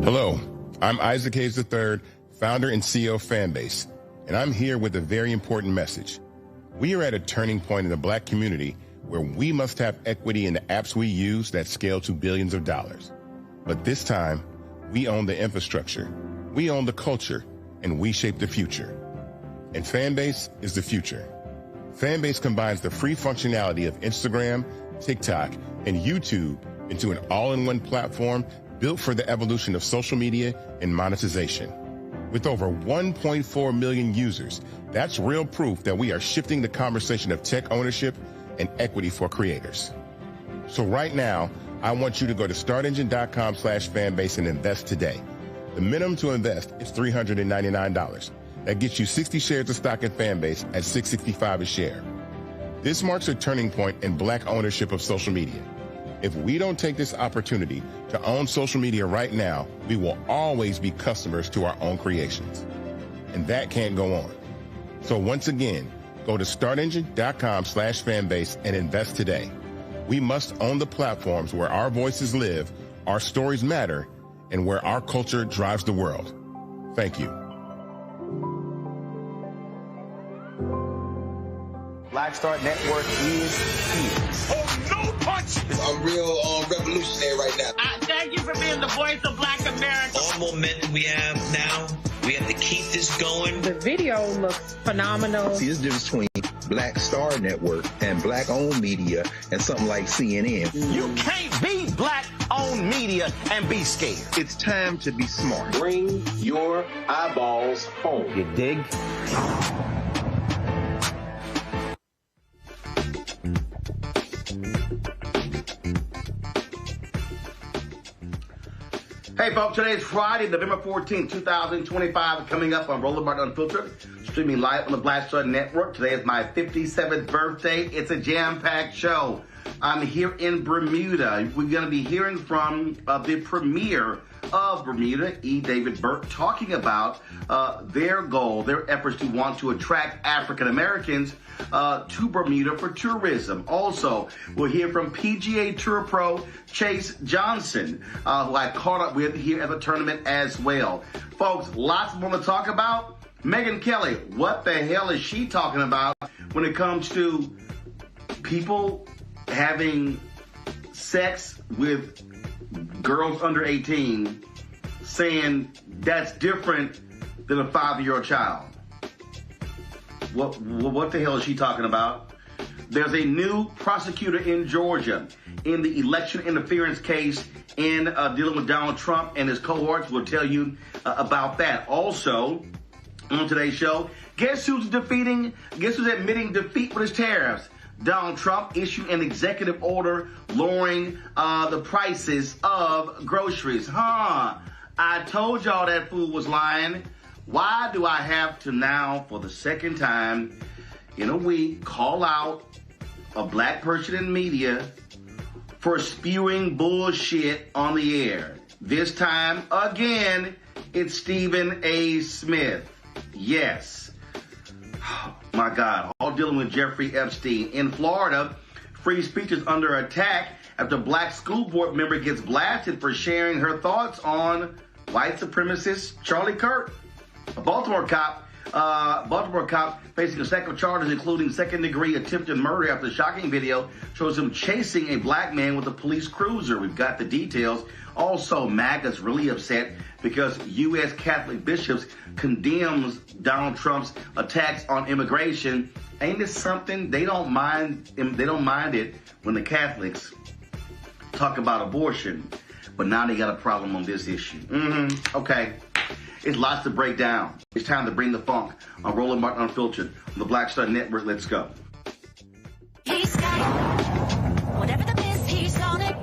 Hello, I'm Isaac Hayes III, founder and CEO of Fanbase, and I'm here with a very important message. We are at a turning point in the Black community where we must have equity in the apps we use that scale to billions of dollars. But this time, we own the infrastructure, we own the culture, and we shape the future. And Fanbase is the future. Fanbase combines the free functionality of Instagram, TikTok, and YouTube into an all-in-one platform built for the evolution of social media and monetization. With over 1.4 million users, that's real proof that we are shifting the conversation of tech ownership and equity for creators. So right now, I want you to go to startengine.com/fanbase and invest today. The minimum to invest is $399. That gets you 60 shares of stock in Fanbase at $665 a share. This marks a turning point in Black ownership of social media. If we don't take this opportunity to own social media right now, we will always be customers to our own creations. And that can't go on. So once again, go to startengine.com/fanbase and invest today. We must own the platforms where our voices live, our stories matter, and where our culture drives the world. Thank you. Black Star Network is here. Oh, no punches! I'm real revolutionary right now. Thank you for being the voice of Black America. All momentum we have now, we have to keep this going. The video looks phenomenal. See, there's a difference between Black Star Network and Black-owned media and something like CNN. You can't be Black-owned media and be scared. It's time to be smart. Bring your eyeballs home. You dig? Hey folks, today is Friday, November 14th, 2025, coming up on Roland Martin Unfiltered, streaming live on the Black Star Network. Today is my 57th birthday. It's a jam-packed show. I'm here in Bermuda. We're going to be hearing from the Premier of Bermuda, E. David Burt, talking about their goal, their efforts to want to attract African Americans to Bermuda for tourism. Also, we'll hear from PGA Tour Pro Chase Johnson, who I caught up with here at the tournament as well. Folks, lots more to talk about. Megyn Kelly, what the hell is she talking about when it comes to people having sex with girls under 18, saying that's different than a 5-year-old child? What the hell is she talking about? There's a new prosecutor in Georgia in the election interference case in dealing with Donald Trump and his cohorts. We'll tell you about that. Also, on today's show, guess who's admitting defeat with his tariffs? Donald Trump issued an executive order lowering the prices of groceries. I told y'all that fool was lying. Why do I have to now, for the second time in a week, call out a black person in media for spewing bullshit on the air? This time, again, it's Stephen A. Smith. Yes. Oh, my God. All dealing with Jeffrey Epstein. In Florida, free speech is under attack after a black school board member gets blasted for sharing her thoughts on white supremacist Charlie Kirk. A Baltimore cop facing a stack of charges, including second-degree attempted murder after the shocking video shows him chasing a black man with a police cruiser. We've got the details. Also, MAGA's really upset because U.S. Catholic bishops condemns Donald Trump's attacks on immigration. Ain't this something? They don't mind it when the Catholics talk about abortion, but now they got a problem on this issue. Okay. It's lots to break down. It's time to bring the funk on Roland Martin Unfiltered on the Black Star Network. Let's go. He's got it. Whatever the piss, he's on it.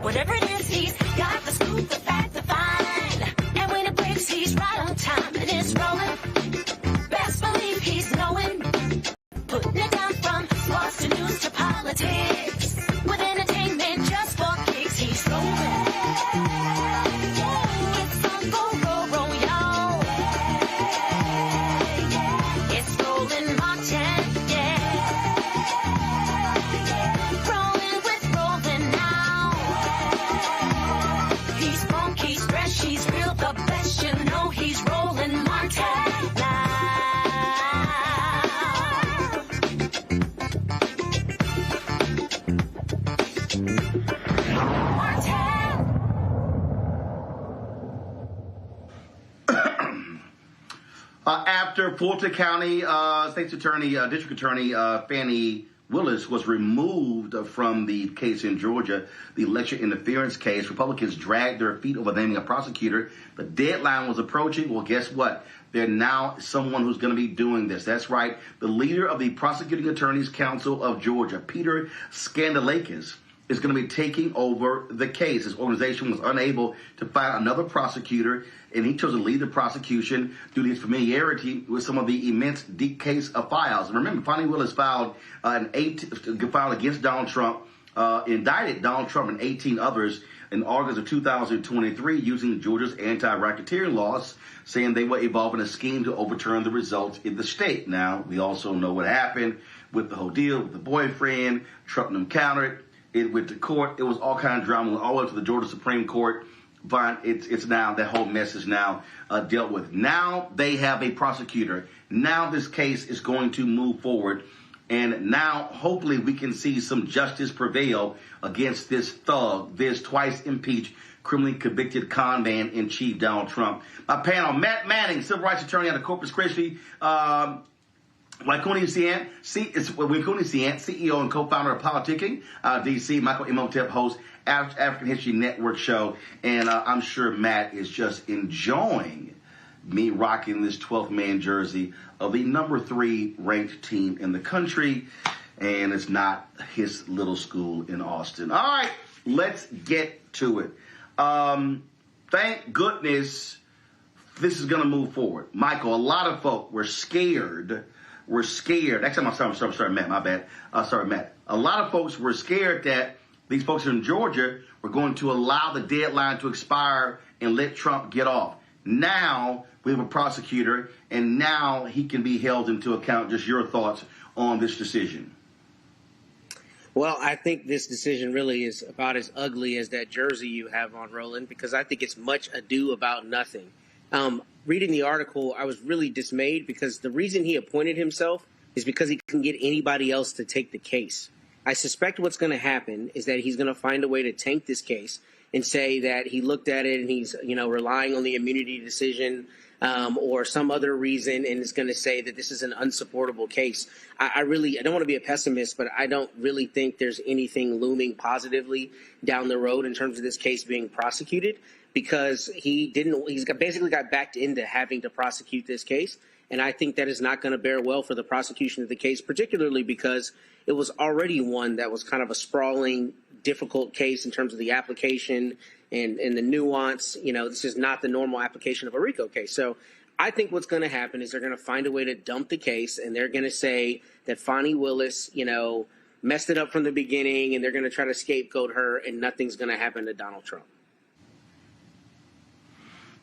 Whatever it is, he's got the scoop, the fact, the find. And when it breaks, he's right on time and it's rolling. Best believe he's knowing. Putting it down from sports to news to politics. With entertainment just for kicks, he's rolling. After Fulton County State's Attorney, District Attorney Fannie Willis was removed from the case in Georgia, the election interference case, Republicans dragged their feet over naming a prosecutor. The deadline was approaching. Well, guess what? There's now someone who's going to be doing this. That's right. The leader of the Prosecuting Attorneys Council of Georgia, Peter Skandalakis, is going to be taking over the case. His organization was unable to find another prosecutor, and he chose to lead the prosecution due to his familiarity with some of the immense deep case of files. And remember, Fannie Willis filed against Donald Trump, indicted Donald Trump and 18 others in August of 2023 using Georgia's anti-racketeering laws, saying they were involved in a scheme to overturn the results in the state. Now, we also know what happened with the whole deal with the boyfriend. Trump countered it with the court. It was all kind of drama all the way up to the Georgia Supreme Court. But it's now, that whole mess is now dealt with. Now they have a prosecutor. Now this case is going to move forward. And now, hopefully, we can see some justice prevail against this thug, this twice-impeached, criminally convicted con man in chief, Donald Trump. My panel, Matt Manning, civil rights attorney out of Corpus Christi, Waikuni Siant, CEO and co-founder of Politicking, DC, Michael Imhotep, host, African History Network show. And I'm sure Matt is just enjoying me rocking this 12th man jersey of the number 3 ranked team in the country. And it's not his little school in Austin. All right, let's get to it. Thank goodness this is going to move forward. Michael, a lot of folk were scared. Actually, I'm sorry, Matt, my bad. Sorry, Matt. A lot of folks were scared that these folks in Georgia were going to allow the deadline to expire and let Trump get off. Now we have a prosecutor, and now he can be held into account. Just your thoughts on this decision. Well, I think this decision really is about as ugly as that jersey you have on, Roland, because I think it's much ado about nothing. Reading the article, I was really dismayed because the reason he appointed himself is because he couldn't get anybody else to take the case. I suspect what's going to happen is that he's going to find a way to tank this case and say that he looked at it and he's, relying on the immunity decision or some other reason, and is going to say that this is an unsupportable case. I don't want to be a pessimist, but I don't really think there's anything looming positively down the road in terms of this case being prosecuted, because he's basically got backed into having to prosecute this case. And I think that is not going to bear well for the prosecution of the case, particularly because it was already one that was kind of a sprawling, difficult case in terms of the application and the nuance. This is not the normal application of a RICO case. So I think what's going to happen is they're going to find a way to dump the case, and they're going to say that Fani Willis, messed it up from the beginning, and they're going to try to scapegoat her, and nothing's going to happen to Donald Trump.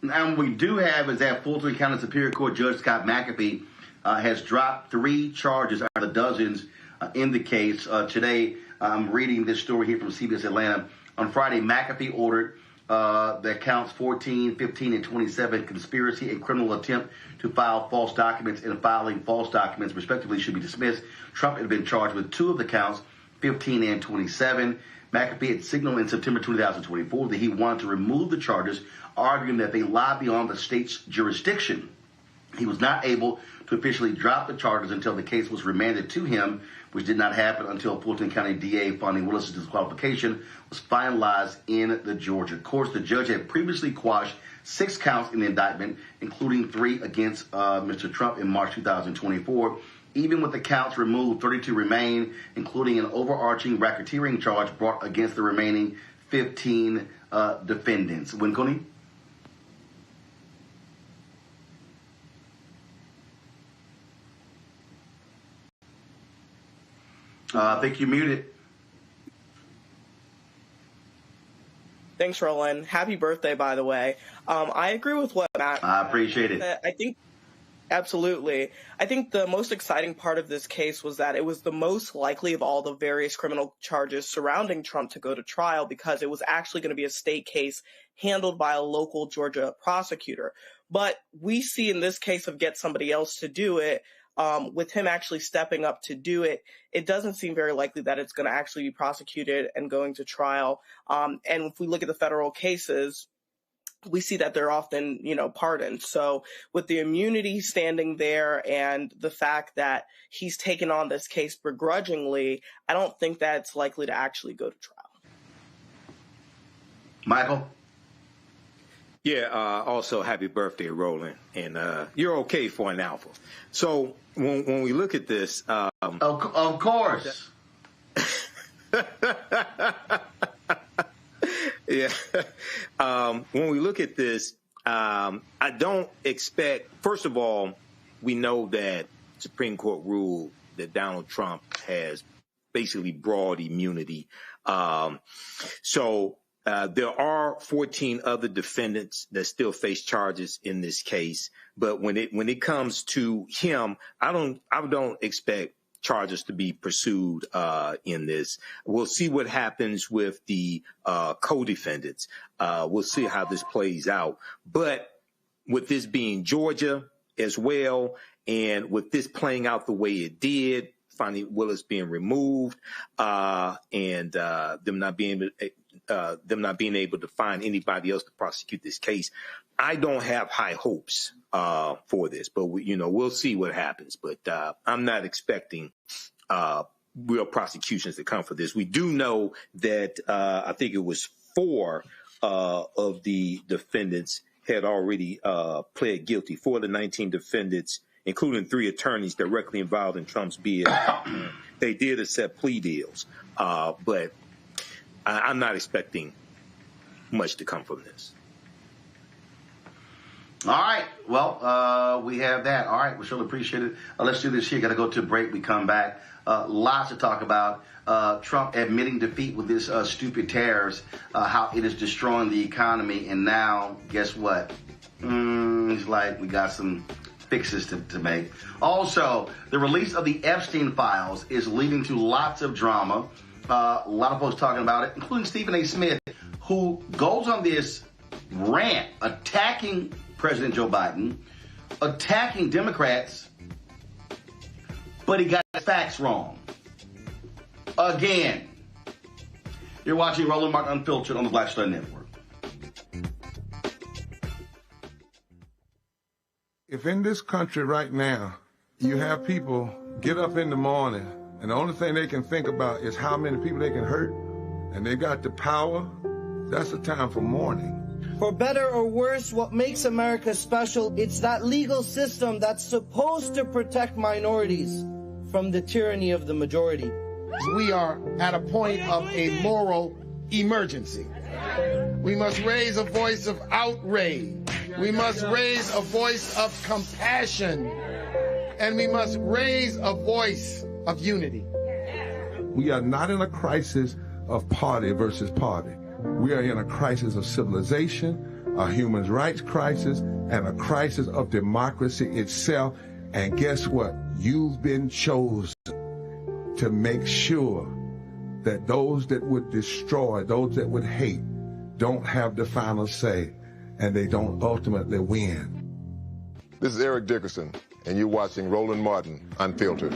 Now, what we do have is that Fulton County Superior Court Judge Scott McAfee has dropped 3 charges out of the dozens in the case. Today, I'm reading this story here from CBS Atlanta. On Friday, McAfee ordered that counts 14, 15, and 27, conspiracy and criminal attempt to file false documents and filing false documents, respectively, should be dismissed. Trump had been charged with 2 of the counts, 15 and 27. McAfee had signaled in September 2024 that he wanted to remove the charges, arguing that they lie beyond the state's jurisdiction. He was not able to officially drop the charges until the case was remanded to him, which did not happen until Fulton County DA Fani Willis' disqualification was finalized in the Georgia courts. The judge had previously quashed 6 counts in the indictment, including 3 against Mr. Trump in March 2024. Even with the counts removed, 32 remain, including an overarching racketeering charge brought against the remaining 15 defendants. Winconi? I think you're muted. Thanks, Roland. Happy birthday, by the way. I agree with what Matt. I appreciate it. I think, absolutely. I think the most exciting part of this case was that it was the most likely of all the various criminal charges surrounding Trump to go to trial, because it was actually going to be a state case handled by a local Georgia prosecutor. But we see in this case of get somebody else to do it, with him actually stepping up to do it, it doesn't seem very likely that it's going to actually be prosecuted and going to trial. And if we look at the federal cases, we see that they're often, pardoned. So with the immunity standing there and the fact that he's taken on this case begrudgingly, I don't think that's likely to actually go to trial. Michael? Yeah, also happy birthday, Roland. And you're okay for an alpha. So when we look at this... of course. Yeah. When we look at this, I don't expect... First of all, we know that Supreme Court ruled that Donald Trump has basically broad immunity. So there are 14 other defendants that still face charges in this case. But when it comes to him, I don't expect charges to be pursued in this. We'll see what happens with the co-defendants. We'll see how this plays out. But with this being Georgia as well, and with this playing out the way it did, Fani Willis being removed, and them not being able to find anybody else to prosecute this case, I don't have high hopes for this. But we'll see what happens. But I'm not expecting real prosecutions to come for this. We do know that I think it was 4 of the defendants had already pled guilty. 4 of the 19 defendants, including 3 attorneys directly involved in Trump's bid, they did accept plea deals. But I'm not expecting much to come from this. All right. Well, we have that. All right. We surely appreciate it. Let's do this here. Got to go to a break. We come back. Lots to talk about. Trump admitting defeat with this stupid tariffs, how it is destroying the economy. And now, guess what? He's like, we got some fixes to make. Also, the release of the Epstein files is leading to lots of drama. A lot of folks talking about it, including Stephen A. Smith, who goes on this rant attacking President Joe Biden, attacking Democrats, but he got his facts wrong. Again. You're watching Roland Martin Unfiltered on the Black Star Network. If in this country right now, you have people get up in the morning and the only thing they can think about is how many people they can hurt, and they got the power, that's the time for mourning. For better or worse, what makes America special, it's that legal system that's supposed to protect minorities from the tyranny of the majority. We are at a point of a moral emergency. We must raise a voice of outrage. We must raise a voice of compassion. And we must raise a voice of unity. We are not in a crisis of party versus party. We are in a crisis of civilization, a human rights crisis, and a crisis of democracy itself. And guess what? You've been chosen to make sure that those that would destroy, those that would hate, don't have the final say, and they don't ultimately win. This is Eric Dickerson, and you're watching Roland Martin Unfiltered.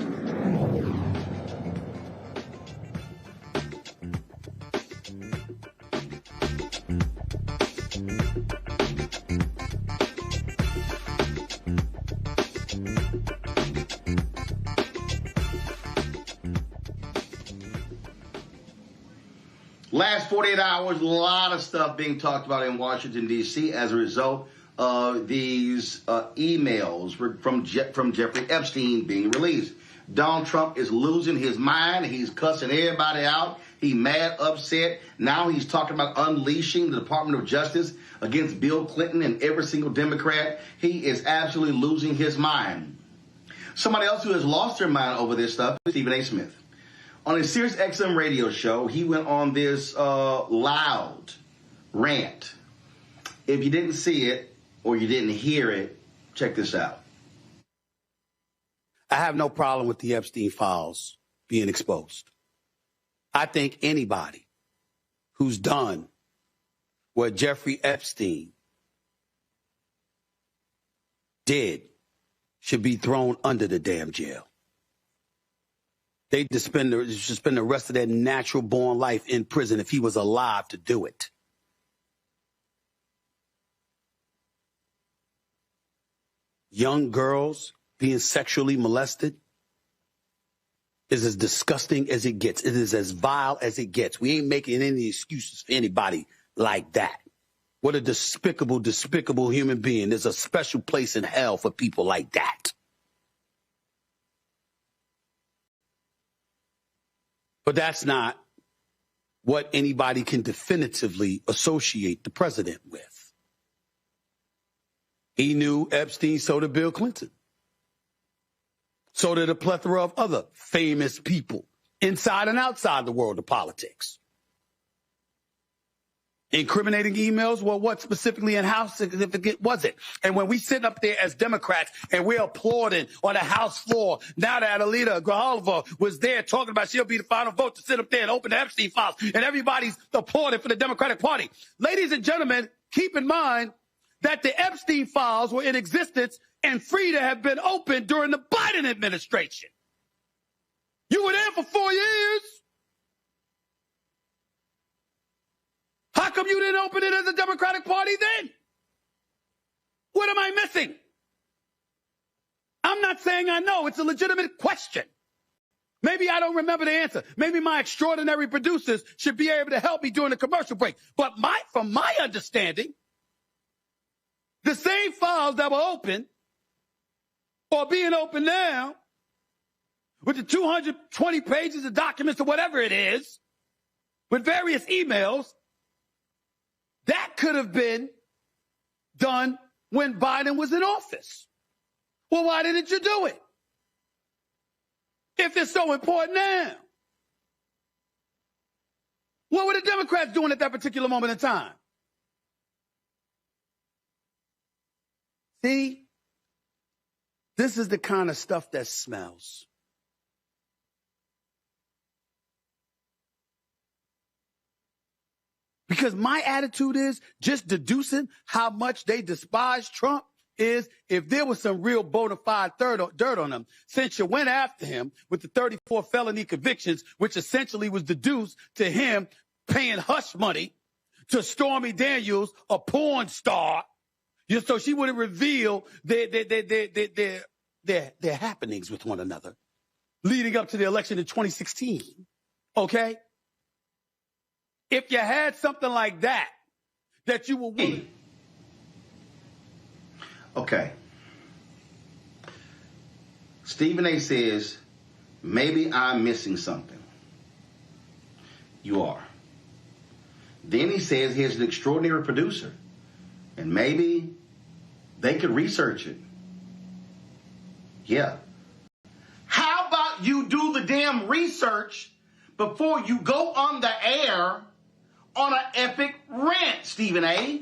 Last 48 hours, a lot of stuff being talked about in Washington, D.C. as a result of these emails from Jeffrey Epstein being released. Donald Trump is losing his mind. He's cussing everybody out. He's mad, upset. Now he's talking about unleashing the Department of Justice against Bill Clinton and every single Democrat. He is absolutely losing his mind. Somebody else who has lost their mind over this stuff is Stephen A. Smith. On his Sirius XM radio show, he went on this loud rant. If you didn't see it or you didn't hear it, check this out. I have no problem with the Epstein files being exposed. I think anybody who's done what Jeffrey Epstein did should be thrown under the damn jail. They should spend the rest of their natural-born life in prison if he was alive to do it. Young girls being sexually molested is as disgusting as it gets. It is as vile as it gets. We ain't making any excuses for anybody like that. What a despicable, despicable human being. There's a special place in hell for people like that. But that's not what anybody can definitively associate the president with. He knew Epstein, so did Bill Clinton. So did a plethora of other famous people inside and outside the world of politics. Incriminating emails, well, what specifically and how significant was it? And when we sit up there as Democrats and we're applauding on the House floor, now that Alita Grijalva was there talking about she'll be the final vote to sit up there and open the Epstein files, and everybody's applauding for the Democratic Party. Ladies and gentlemen, keep in mind that the Epstein files were in existence and free to have been opened during the Biden administration. You were there for 4 years. How come you didn't open it as a Democratic Party then? What am I missing? I'm not saying I know. It's a legitimate question. Maybe I don't remember the answer. Maybe my extraordinary producers should be able to help me during the commercial break. But from my understanding, the same files that were open or being open now with the 220 pages of documents or whatever it is, with various emails, that could have been done when Biden was in office. Well, why didn't you do it? If it's so important now. What were the Democrats doing at that particular moment in time? See, this is the kind of stuff that smells. Because my attitude is just deducing how much they despise Trump is if there was some real bona fide dirt on him, since you went after him with the 34 felony convictions, which essentially was deduced to him paying hush money to Stormy Daniels, a porn star, So she wouldn't reveal their happenings with one another leading up to the election in 2016. Okay? If you had something like that you were willing. Okay. Stephen A. says, maybe I'm missing something. You are. Then he says he's an extraordinary producer. And maybe they could research it. Yeah. How about you do the damn research before you go on the air on an epic rant, Stephen A?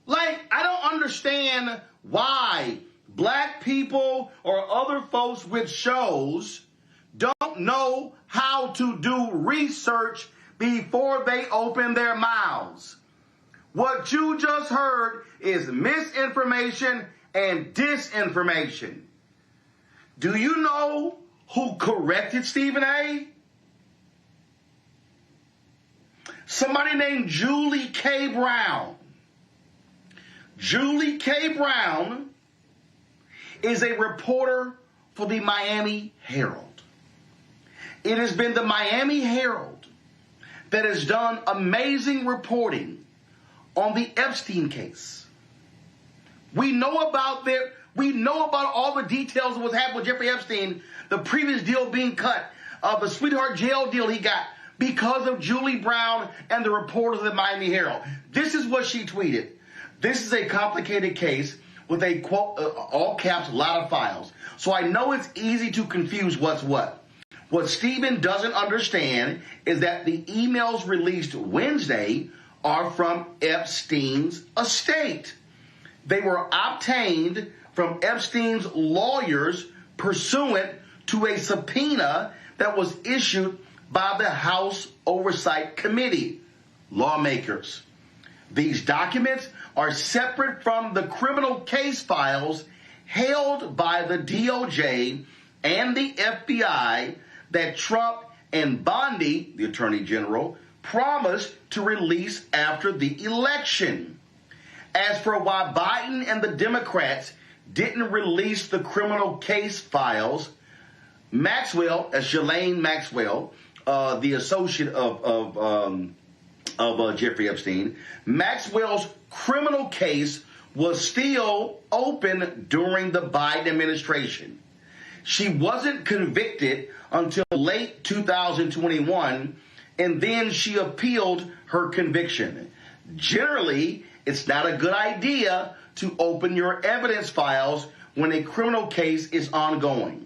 Like, I don't understand why black people or other folks with shows don't know how to do research before they open their mouths. What you just heard is misinformation and disinformation. Do you know who corrected Stephen A? Somebody named Julie K. Brown. Julie K. Brown is a reporter for the Miami Herald. It has been the Miami Herald that has done amazing reporting on the Epstein case. We know about all the details of what's happened with Jeffrey Epstein, the previous deal being cut, the sweetheart jail deal he got because of Julie Brown and the reporters of the Miami Herald. This is what she tweeted. This is a complicated case with a, quote, all caps, a lot of files. So I know it's easy to confuse what's what. What Stephen doesn't understand is that the emails released Wednesday are from Epstein's estate. They were obtained from Epstein's lawyers pursuant to a subpoena that was issued by the House Oversight Committee, lawmakers. These documents are separate from the criminal case files held by the DOJ and the FBI that Trump and Bondi, the Attorney General, promised to release after the election. As for why Biden and the Democrats didn't release the criminal case files, Maxwell, Ghislaine Maxwell, the associate of Jeffrey Epstein, Maxwell's criminal case was still open during the Biden administration. She wasn't convicted until late 2021, and then she appealed her conviction. Generally, it's not a good idea to open your evidence files when a criminal case is ongoing.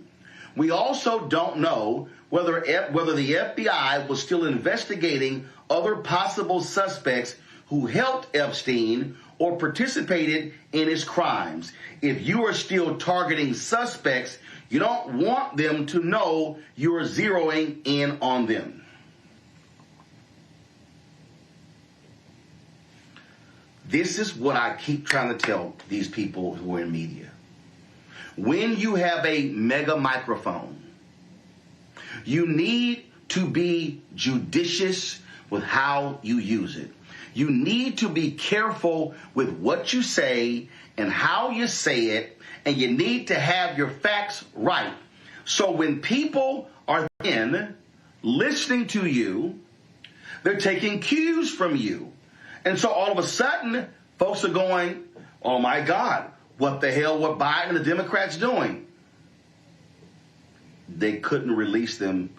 We also don't know whether the FBI was still investigating other possible suspects who helped Epstein or participated in his crimes. If you are still targeting suspects, you don't want them to know you are zeroing in on them. This is what I keep trying to tell these people who are in media. When you have a mega microphone, you need to be judicious with how you use it. You need to be careful with what you say and how you say it, and you need to have your facts right. So when people are then listening to you, they're taking cues from you. And so all of a sudden, folks are going, oh my God, what the hell were Biden and the Democrats doing? They couldn't release them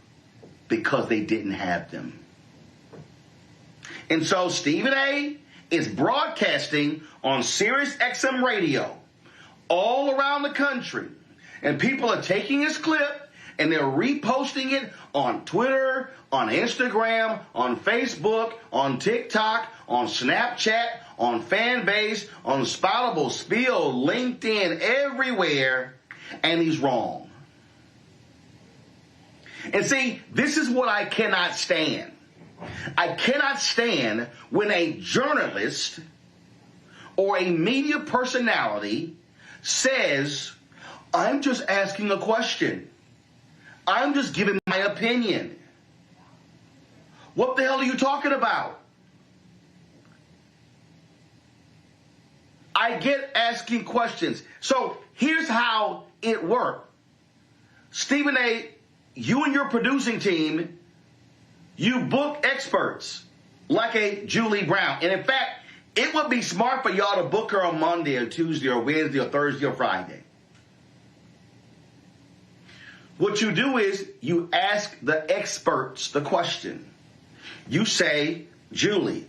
because they didn't have them. And so Stephen A. is broadcasting on Sirius XM radio all around the country. And people are taking his clip and they're reposting it on Twitter, on Instagram, on Facebook, on TikTok, on Snapchat, on Fanbase, on Spoutable, Spill, LinkedIn, everywhere. And he's wrong. And see, this is what I cannot stand. I cannot stand when a journalist or a media personality says, I'm just asking a question. I'm just giving my opinion. What the hell are you talking about? I get asking questions. So here's how it worked. Stephen A., you and your producing team, you book experts like a Julie Brown. And in fact, it would be smart for y'all to book her on Monday or Tuesday or Wednesday or Thursday or Friday. What you do is you ask the experts the question. You say, Julie,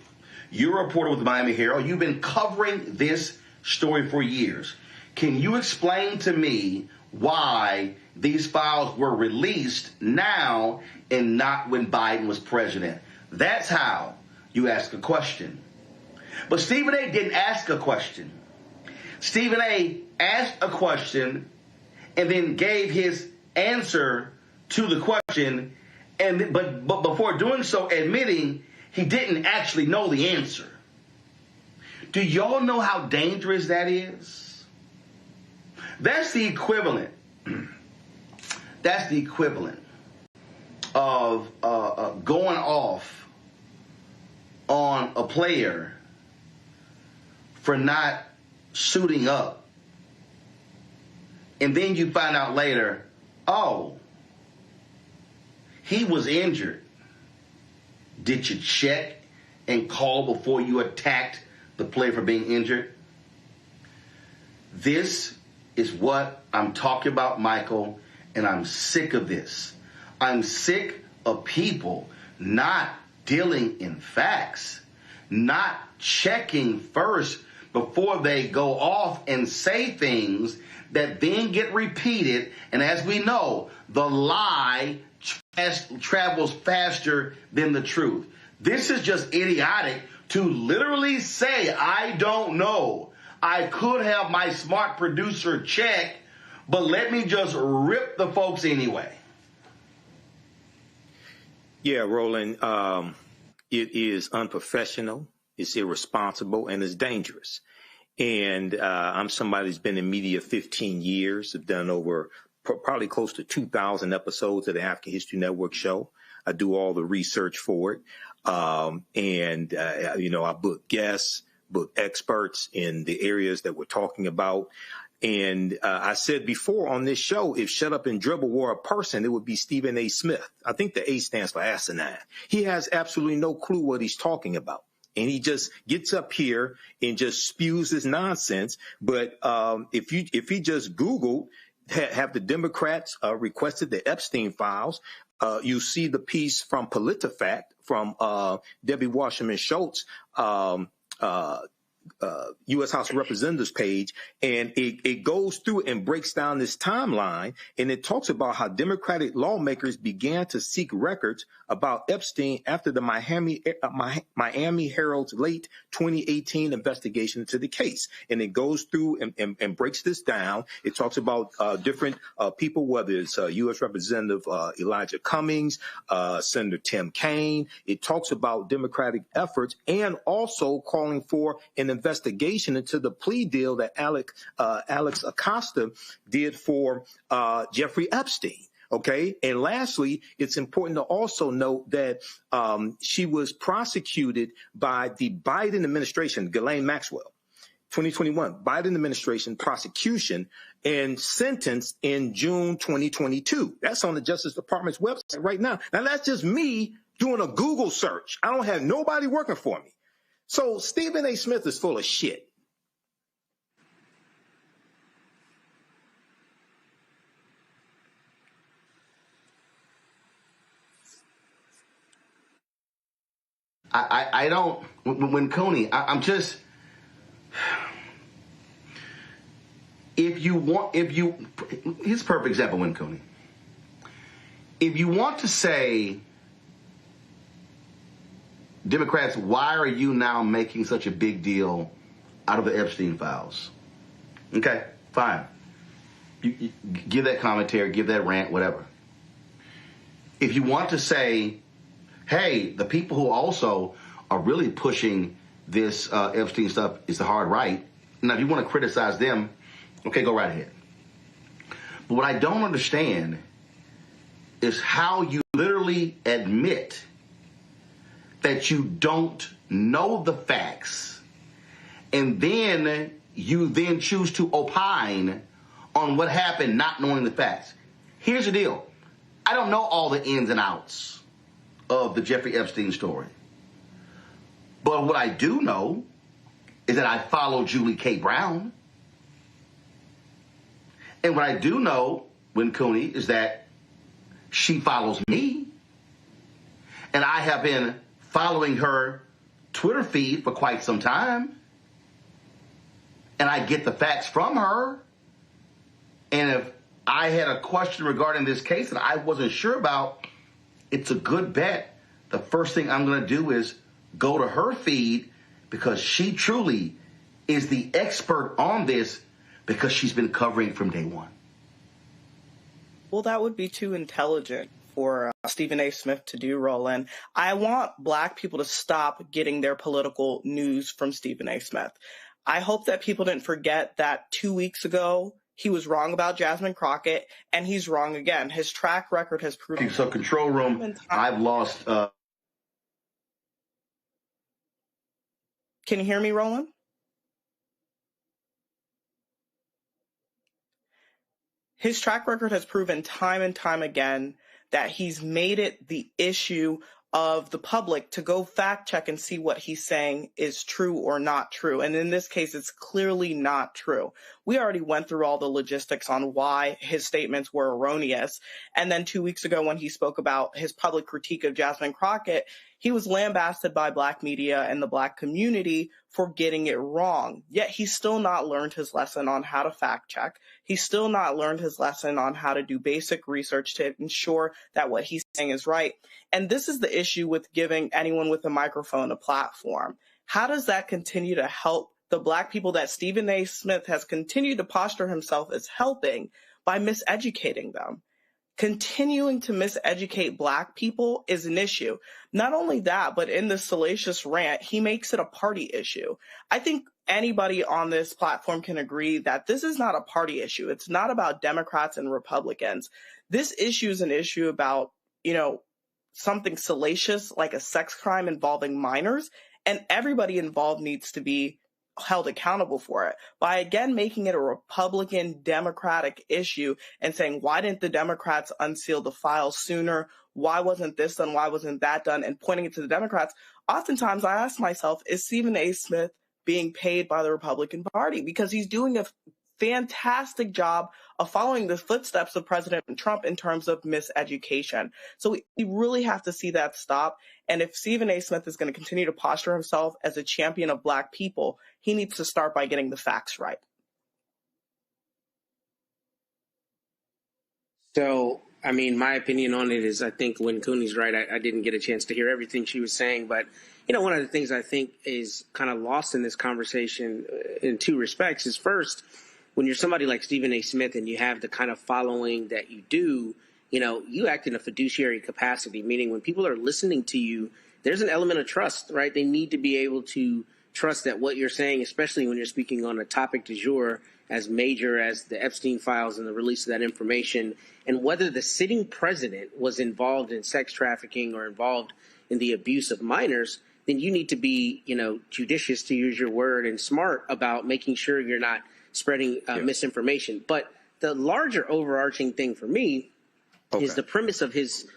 you're a reporter with the Miami Herald. You've been covering this story for years. Can you explain to me why these files were released now and not when Biden was president? That's how you ask a question. But Stephen A. didn't ask a question. Stephen A. asked a question and then gave his answer to the question, and but before doing so, admitting he didn't actually know the answer. Do y'all know how dangerous that is? That's the equivalent. That's the equivalent of going off on a player for not suiting up. And then you find out later, oh, he was injured. Did you check and call before you attacked the player for being injured? This is what I'm talking about, Michael, and I'm sick of this. I'm sick of people not dealing in facts, not checking first before they go off and say things that then get repeated. And as we know, the lie travels faster than the truth. This is just idiotic to literally say, I don't know. I could have my smart producer check, but let me just rip the folks anyway. Yeah, Roland, it is unprofessional, it's irresponsible, and it's dangerous. And I'm somebody who's been in media 15 years. I've done over probably close to 2,000 episodes of the African History Network show. I do all the research for it. I book guests, book experts in the areas that we're talking about. And I said before on this show, if Shut Up and Dribble were a person, it would be Stephen A. Smith. I think the A stands for asinine. He has absolutely no clue what he's talking about. And he just gets up here and just spews his nonsense. But if he just Googled, have the Democrats requested the Epstein files, you see the piece from PolitiFact from Debbie Wasserman Schultz, U.S. House of Representatives page, and it goes through and breaks down this timeline, and it talks about how Democratic lawmakers began to seek records about Epstein after the Miami Herald's late 2018 investigation into the case. And it goes through and breaks this down. It talks about different people, whether it's U.S. Representative Elijah Cummings, Senator Tim Kaine. It talks about Democratic efforts and also calling for an investigation into the plea deal that Alex Acosta did for Jeffrey Epstein. Okay. And lastly, it's important to also note that she was prosecuted by the Biden administration, Ghislaine Maxwell, 2021, Biden administration prosecution, and sentenced in June 2022. That's on the Justice Department's website right now. Now, that's just me doing a Google search. I don't have nobody working for me. So Stephen A. Smith is full of shit. I don't, when Coney, I'm just, here's a perfect example, when Coney, if you want to say, Democrats, why are you now making such a big deal out of the Epstein files? Okay, fine. You give that commentary, give that rant, whatever. If you want to say, hey, the people who also are really pushing this Epstein stuff is the hard right. Now, if you want to criticize them, okay, go right ahead. But what I don't understand is how you literally admit that you don't know the facts, and then you then choose to opine on what happened not knowing the facts. Here's the deal. I don't know all the ins and outs of the Jeffrey Epstein story. But what I do know is that I follow Julie K. Brown. And what I do know, Win Cooney, is that she follows me. And I have been following her Twitter feed for quite some time. And I get the facts from her. And if I had a question regarding this case that I wasn't sure about, it's a good bet. The first thing I'm going to do is go to her feed, because she truly is the expert on this, because she's been covering from day one. Well, that would be too intelligent for Stephen A. Smith to do, Roland. I want Black people to stop getting their political news from Stephen A. Smith. I hope that people didn't forget that 2 weeks ago, he was wrong about Jasmine Crockett, and he's wrong again. His track record has proven. So, control room, I've lost. Can you hear me, Roland? His track record has proven time and time again that he's made it the issue of the public to go fact check and see what he's saying is true or not true. And in this case, it's clearly not true. We already went through all the logistics on why his statements were erroneous. And then 2 weeks ago, when he spoke about his public critique of Jasmine Crockett, he was lambasted by Black media and the Black community for getting it wrong. Yet he's still not learned his lesson on how to fact check. He's still not learned his lesson on how to do basic research to ensure that what he's saying is right. And this is the issue with giving anyone with a microphone a platform. How does that continue to help the Black people that Stephen A. Smith has continued to posture himself as helping by miseducating them? Continuing to miseducate Black people is an issue. Not only that, but in this salacious rant, he makes it a party issue. I think anybody on this platform can agree that this is not a party issue. It's not about Democrats and Republicans. This issue is an issue about, something salacious like a sex crime involving minors, and everybody involved needs to be held accountable for it by, again, making it a Republican Democratic issue and saying, why didn't the Democrats unseal the files sooner? Why wasn't this done? Why wasn't that done? And pointing it to the Democrats. Oftentimes I ask myself, is Stephen A. Smith being paid by the Republican Party? Because he's doing a fantastic job of following the footsteps of President Trump in terms of miseducation. So we really have to see that stop. And if Stephen A. Smith is going to continue to posture himself as a champion of Black people, he needs to start by getting the facts right. So, my opinion on it is I think when Cooney's right, I didn't get a chance to hear everything she was saying. But, one of the things I think is kind of lost in this conversation in two respects is, first, when you're somebody like Stephen A. Smith and you have the kind of following that you do, you act in a fiduciary capacity, meaning when people are listening to you, there's an element of trust, right? They need to be able to trust that what you're saying, especially when you're speaking on a topic du jour as major as the Epstein files and the release of that information, and whether the sitting president was involved in sex trafficking or involved in the abuse of minors, then you need to be, judicious, to use your word, and smart about making sure you're not spreading misinformation. But the larger overarching thing for me is the premise of his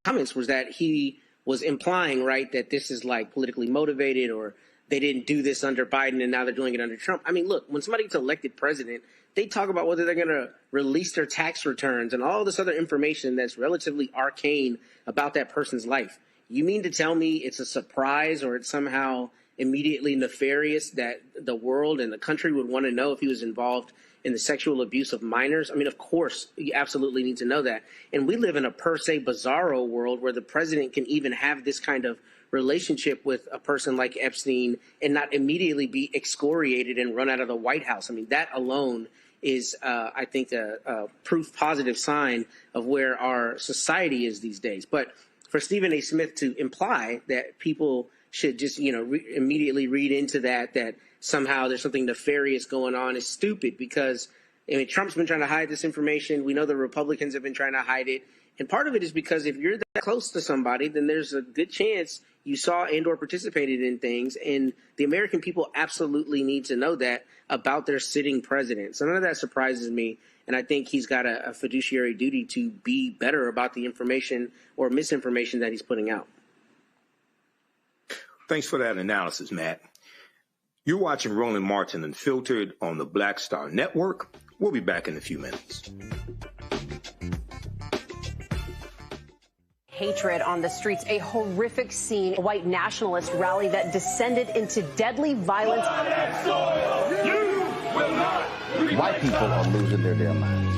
comments was that he was implying, right, that this is like politically motivated, or they didn't do this under Biden and now they're doing it under Trump. Look, when somebody gets elected president, they talk about whether they're going to release their tax returns and all this other information that's relatively arcane about that person's life. You mean to tell me it's a surprise or it's somehow immediately nefarious that the world and the country would want to know if he was involved in the sexual abuse of minors? Of course, you absolutely need to know that. And we live in a per se bizarro world where the president can even have this kind of relationship with a person like Epstein and not immediately be excoriated and run out of the White House. That alone is, I think, a proof positive sign of where our society is these days. But for Stephen A. Smith to imply that people should just, immediately read into that somehow there's something nefarious going on is stupid, because Trump's been trying to hide this information. We know the Republicans have been trying to hide it. And part of it is because if you're that close to somebody, then there's a good chance you saw and or participated in things, and the American people absolutely need to know that about their sitting president. So none of that surprises me, and I think he's got a fiduciary duty to be better about the information or misinformation that he's putting out. Thanks for that analysis, Matt. You're watching Roland Martin Unfiltered on the Black Star Network. We'll be back in a few minutes. Hatred on the streets, a horrific scene, a white nationalist rally that descended into deadly violence. White people are losing their damn minds.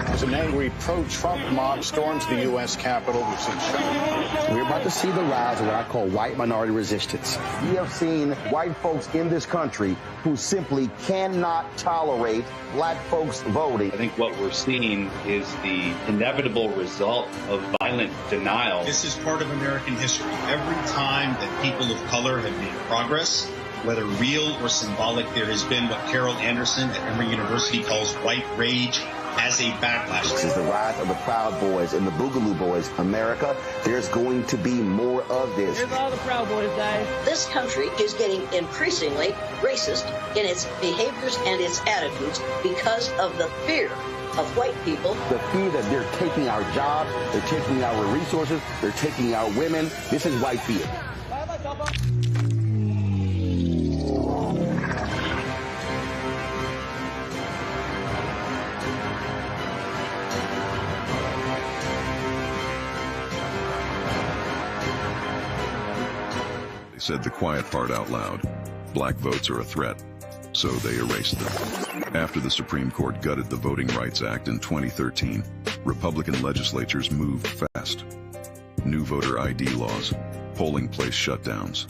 As an angry pro-Trump mob storms the U.S. Capitol, we've seen shooting. We're about to see the rise of what I call white minority resistance. We have seen white folks in this country who simply cannot tolerate black folks voting. I think what we're seeing is the inevitable result of violent denial. This is part of American history. Every time that people of color have made progress, whether real or symbolic, there has been what Carol Anderson at Emory University calls white rage as a backlash. This is the rise of the Proud Boys and the Boogaloo Boys. America, there's going to be more of this. Here's all the Proud Boys, guys. This country is getting increasingly racist in its behaviors and its attitudes because of the fear of white people. The fear that they're taking our jobs, they're taking our resources, they're taking our women. This is white fear. Said the quiet part out loud. Black votes are a threat, so they erased them. After the Supreme Court gutted the Voting Rights Act in 2013, Republican legislatures moved fast. New voter ID laws, polling place shutdowns,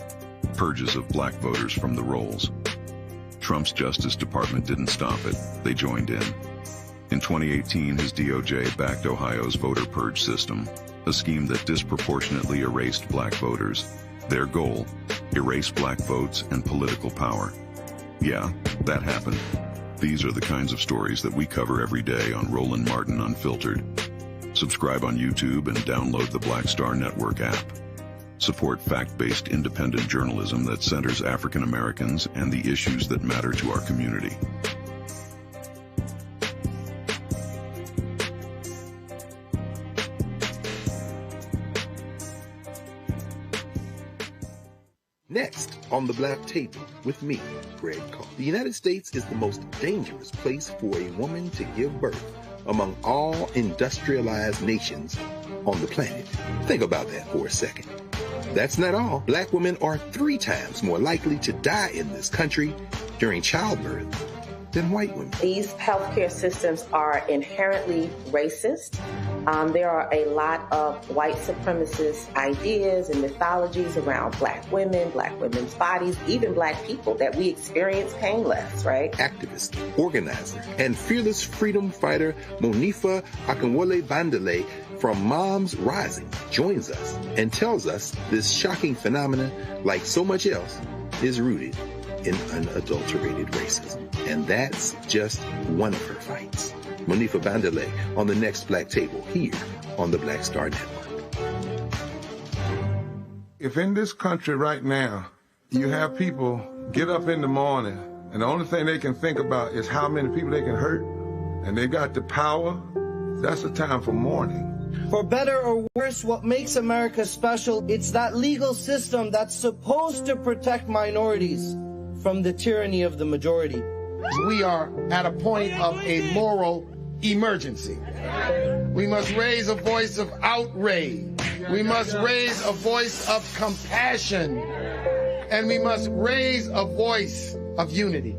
purges of black voters from the rolls. Trump's Justice Department didn't stop it, they joined in. In 2018, his DOJ backed Ohio's voter purge system, a scheme that disproportionately erased black voters. Their goal, erase black votes and political power. Yeah, that happened. These are the kinds of stories that we cover every day on Roland Martin Unfiltered. Subscribe on YouTube and download the Black Star Network app. Support fact-based independent journalism that centers African Americans and the issues that matter to our community. Next on the Black Table with me, Greg Carr. The United States is the most dangerous place for a woman to give birth among all industrialized nations on the planet. Think about that for a second. That's not all. Black women are 3 times more likely to die in this country during childbirth than white women. These healthcare systems are inherently racist. There are a lot of white supremacist ideas and mythologies around black women, black women's bodies, even black people that we experience painless, right? Activist, organizer, and fearless freedom fighter Monifa Akinwole Bandele from Moms Rising joins us and tells us this shocking phenomenon, like so much else, is rooted in unadulterated racism. And that's just one of her fights. Monifa Bandele on the next Black Table here on the Black Star Network. If in this country right now, you have people get up in the morning and the only thing they can think about is how many people they can hurt, and they got the power, that's a time for mourning. For better or worse, what makes America special, it's that legal system that's supposed to protect minorities from the tyranny of the majority. We are at a point of a moral emergency. We must raise a voice of outrage. We must raise a voice of compassion. And we must raise a voice of unity.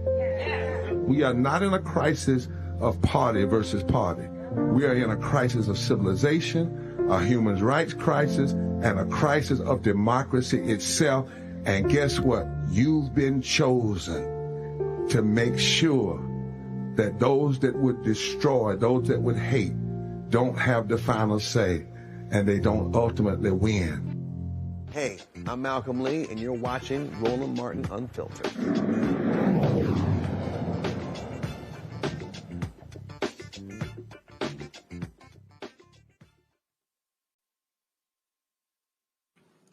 We are not in a crisis of party versus party. We are in a crisis of civilization, a human rights crisis, and a crisis of democracy itself. And guess what? You've been chosen to make sure that those that would destroy, those that would hate, don't have the final say, and they don't ultimately win. Hey, I'm Malcolm Lee, and you're watching Roland Martin Unfiltered.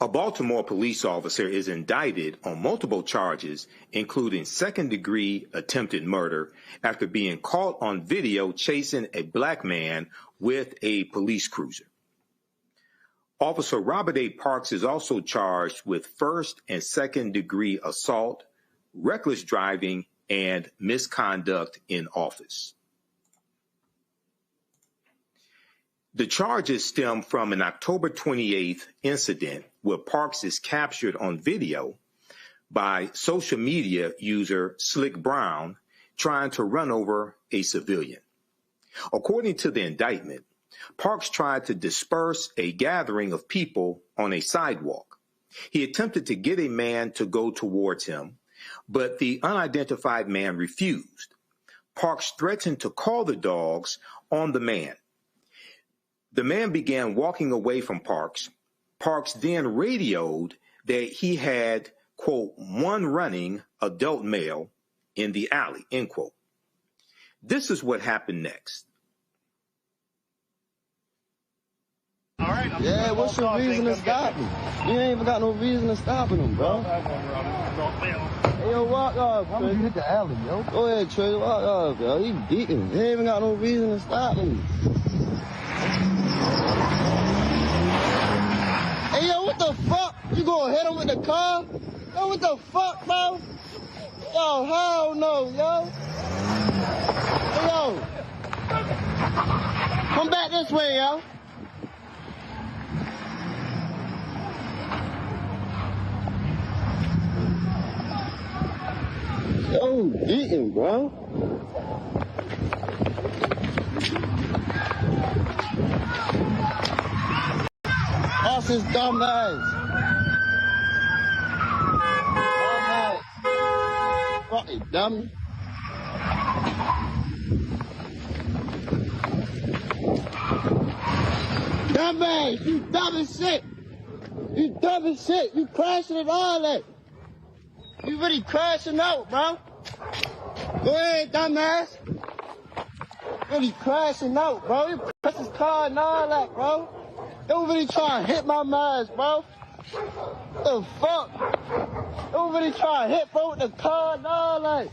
A Baltimore police officer is indicted on multiple charges, including second-degree attempted murder, after being caught on video chasing a black man with a police cruiser. Officer Robert A. Parks is also charged with first- and second-degree assault, reckless driving, and misconduct in office. The charges stem from an October 28th incident where Parks is captured on video by social media user Slick Brown trying to run over a civilian. According to the indictment, Parks tried to disperse a gathering of people on a sidewalk. He attempted to get a man to go towards him, but the unidentified man refused. Parks threatened to call the dogs on the man. The man began walking away from Parks. Parks then radioed that he had, quote, one running adult male in the alley, end quote. This is what happened next. All right. Yeah, what's your reason to stop him? You ain't even got no reason to stopping him, bro. Hey, yo, walk off, Trey. You hit the alley, yo. Go ahead, Trey, walk off, yo. He beating. You ain't even got no reason to stop him. Hey, yo, what the fuck? You gonna hit him with the car? Yo, what the fuck, bro? Yo, hell no, yo. Hey, yo. Come back this way, yo. Yo, beating, bro. That's his dumb ass. Fucking dummy. Dumb ass, you dumb as shit. You dumb as shit. You crashing and all that. You really crashing out, bro. Go ahead, dumbass. Really crashing out, bro. You press his car and all that, bro. Don't really try to hit my man, bro. What the fuck? Don't really try to hit, bro, with the car and all that.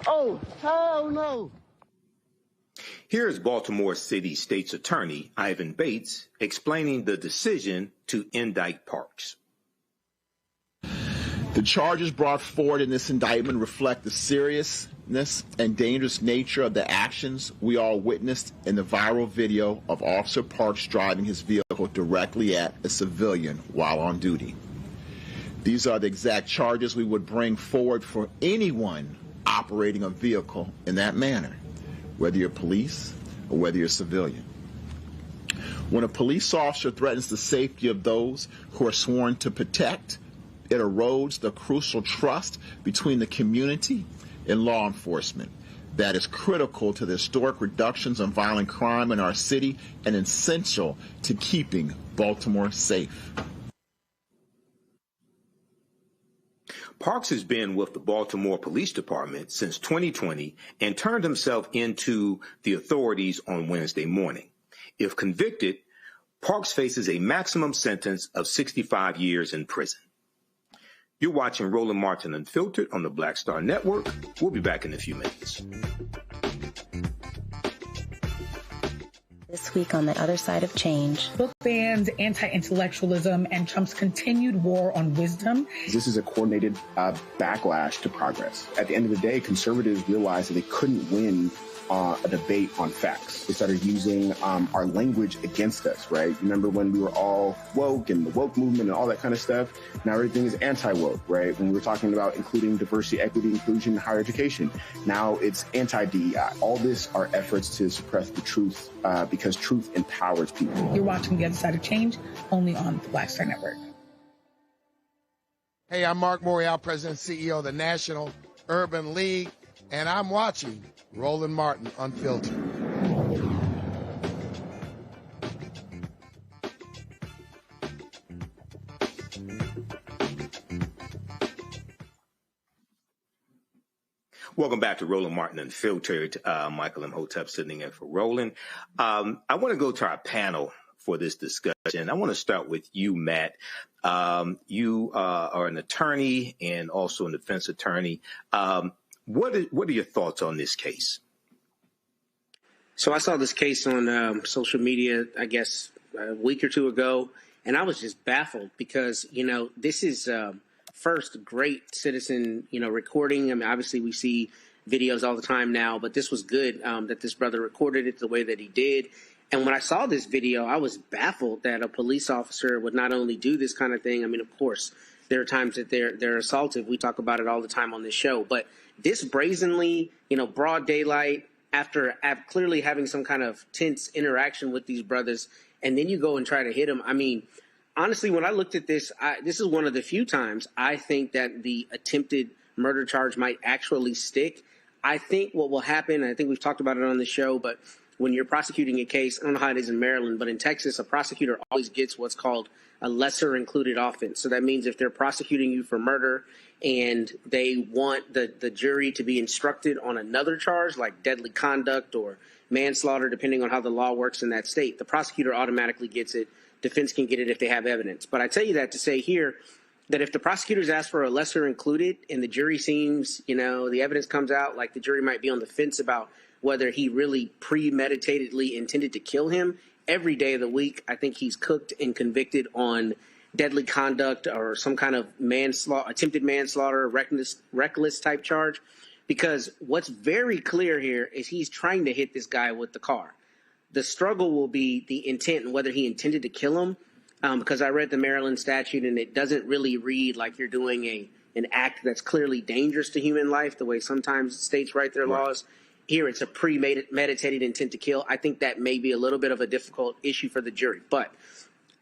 Oh, hell no. Here is Baltimore City State's Attorney Ivan Bates explaining the decision to indict Parks. The charges brought forward in this indictment reflect the seriousness and dangerous nature of the actions we all witnessed in the viral video of Officer Parks driving his vehicle directly at a civilian while on duty. These are the exact charges we would bring forward for anyone operating a vehicle in that manner, whether you're police or whether you're civilian. When a police officer threatens the safety of those who are sworn to protect, it erodes the crucial trust between the community and law enforcement that is critical to the historic reductions in violent crime in our city and essential to keeping Baltimore safe. Parks has been with the Baltimore Police Department since 2020 and turned himself into the authorities on Wednesday morning. If convicted, Parks faces a maximum sentence of 65 years in prison. You're watching Roland Martin Unfiltered on the Black Star Network. We'll be back in a few minutes. This week on The Other Side of Change. Book bans, anti-intellectualism, and Trump's continued war on wisdom. This is a coordinated backlash to progress. At the end of the day, conservatives realized that they couldn't win a debate on facts. They started using our language against us, right? Remember when we were all woke and the woke movement and all that kind of stuff? Now everything is anti-woke, right? When we were talking about including diversity, equity, inclusion, higher education, now it's anti-DEI. All this are efforts to suppress the truth because truth empowers people. You're watching The Other Side of Change only on the Black Star Network. Hey, I'm Mark Morial, President and CEO of the National Urban League, and I'm watching Roland Martin Unfiltered. Welcome back to Roland Martin Unfiltered. Michael Imhotep sitting in for Roland. I want to go to our panel for this discussion. I want to start with you, Matt. You are an attorney and also a defense attorney. What are your thoughts on this case? So I saw this case on social media, I guess, a week or two ago, and I was just baffled because, this is first great citizen, recording. I mean, obviously we see videos all the time now, but this was good that this brother recorded it the way that he did. And when I saw this video, I was baffled that a police officer would not only do this kind of thing. I mean, of course, there are times that they're assaultive. We talk about it all the time on this show. But this brazenly, broad daylight, after clearly having some kind of tense interaction with these brothers, and then you go and try to hit them. I mean, honestly, when I looked at this, this is one of the few times I think that the attempted murder charge might actually stick. I think what will happen, I think we've talked about it on the show, but when you're prosecuting a case, I don't know how it is in Maryland, but in Texas, a prosecutor always gets what's called a lesser included offense. So that means if they're prosecuting you for murder and they want the jury to be instructed on another charge like deadly conduct or manslaughter, depending on how the law works in that state, the prosecutor automatically gets it. Defense can get it if they have evidence. But I tell you that to say here that if the prosecutors ask for a lesser included and the jury seems, the evidence comes out like the jury might be on the fence about whether he really premeditatedly intended to kill him, every day of the week, I think he's cooked and convicted on deadly conduct or some kind of manslaughter, attempted manslaughter, reckless type charge. Because what's very clear here is he's trying to hit this guy with the car. The struggle will be the intent and whether he intended to kill him. Because I read the Maryland statute and it doesn't really read like you're doing an act that's clearly dangerous to human life, the way sometimes states write their laws. Here, it's a premeditated intent to kill. I think that may be a little bit of a difficult issue for the jury. But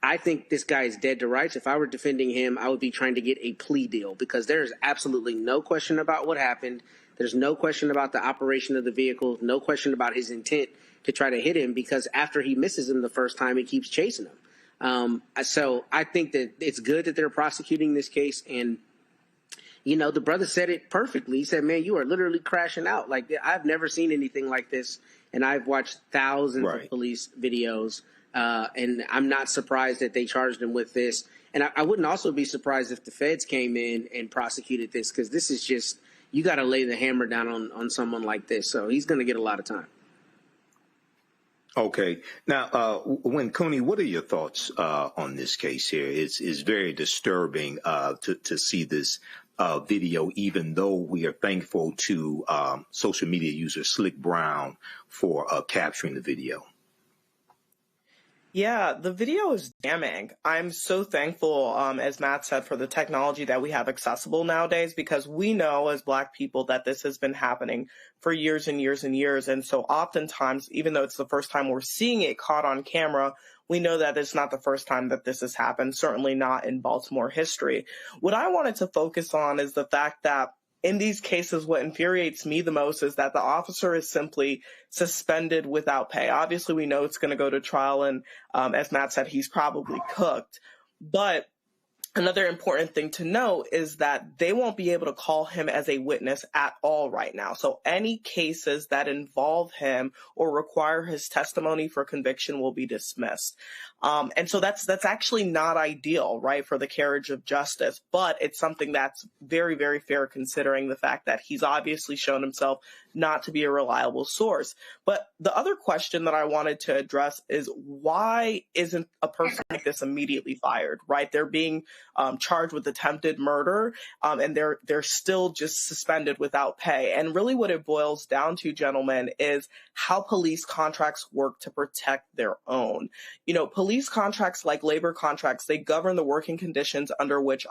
I think this guy is dead to rights. If I were defending him, I would be trying to get a plea deal because there is absolutely no question about what happened. There's no question about the operation of the vehicle, no question about his intent to try to hit him because after he misses him the first time, he keeps chasing him. So I think that it's good that they're prosecuting this case. And, the brother said it perfectly. He said, man, you are literally crashing out. Like, I've never seen anything like this. And I've watched thousands of police videos. And I'm not surprised that they charged him with this. And I wouldn't also be surprised if the feds came in and prosecuted this because this is just, you got to lay the hammer down on someone like this. So he's going to get a lot of time. Okay. Now, Cooney, what are your thoughts on this case here? It's very disturbing to see this video, even though we are thankful to social media user Slick Brown for capturing the video. Yeah, the video is damning. I'm so thankful, as Matt said, for the technology that we have accessible nowadays, because we know as Black people that this has been happening for years and years and years. And so oftentimes, even though it's the first time we're seeing it caught on camera, we know that it's not the first time that this has happened, certainly not in Baltimore history. What I wanted to focus on is the fact that in these cases, what infuriates me the most is that the officer is simply suspended without pay. Obviously, we know it's going to go to trial, and as Matt said, he's probably cooked. But another important thing to note is that they won't be able to call him as a witness at all right now. So any cases that involve him or require his testimony for conviction will be dismissed. And so that's actually not ideal, right, for the carriage of justice. But it's something that's very, very fair considering the fact that he's obviously shown himself not to be a reliable source. But the other question that I wanted to address is why isn't a person like this immediately fired, right? They're being charged with attempted murder, and they're still just suspended without pay. And really what it boils down to, gentlemen, is how police contracts work to protect their own. Police contracts, like labor contracts, they govern the working conditions under which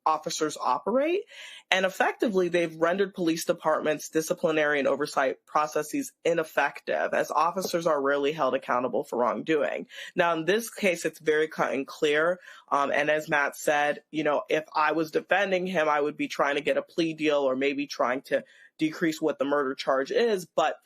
officers operate. And effectively, they've rendered police departments' disciplinary and oversight processes ineffective, as officers are rarely held accountable for wrongdoing. Now, in this case, it's very cut and clear. And as Matt said, if I was defending him, I would be trying to get a plea deal or maybe trying to decrease what the murder charge is. But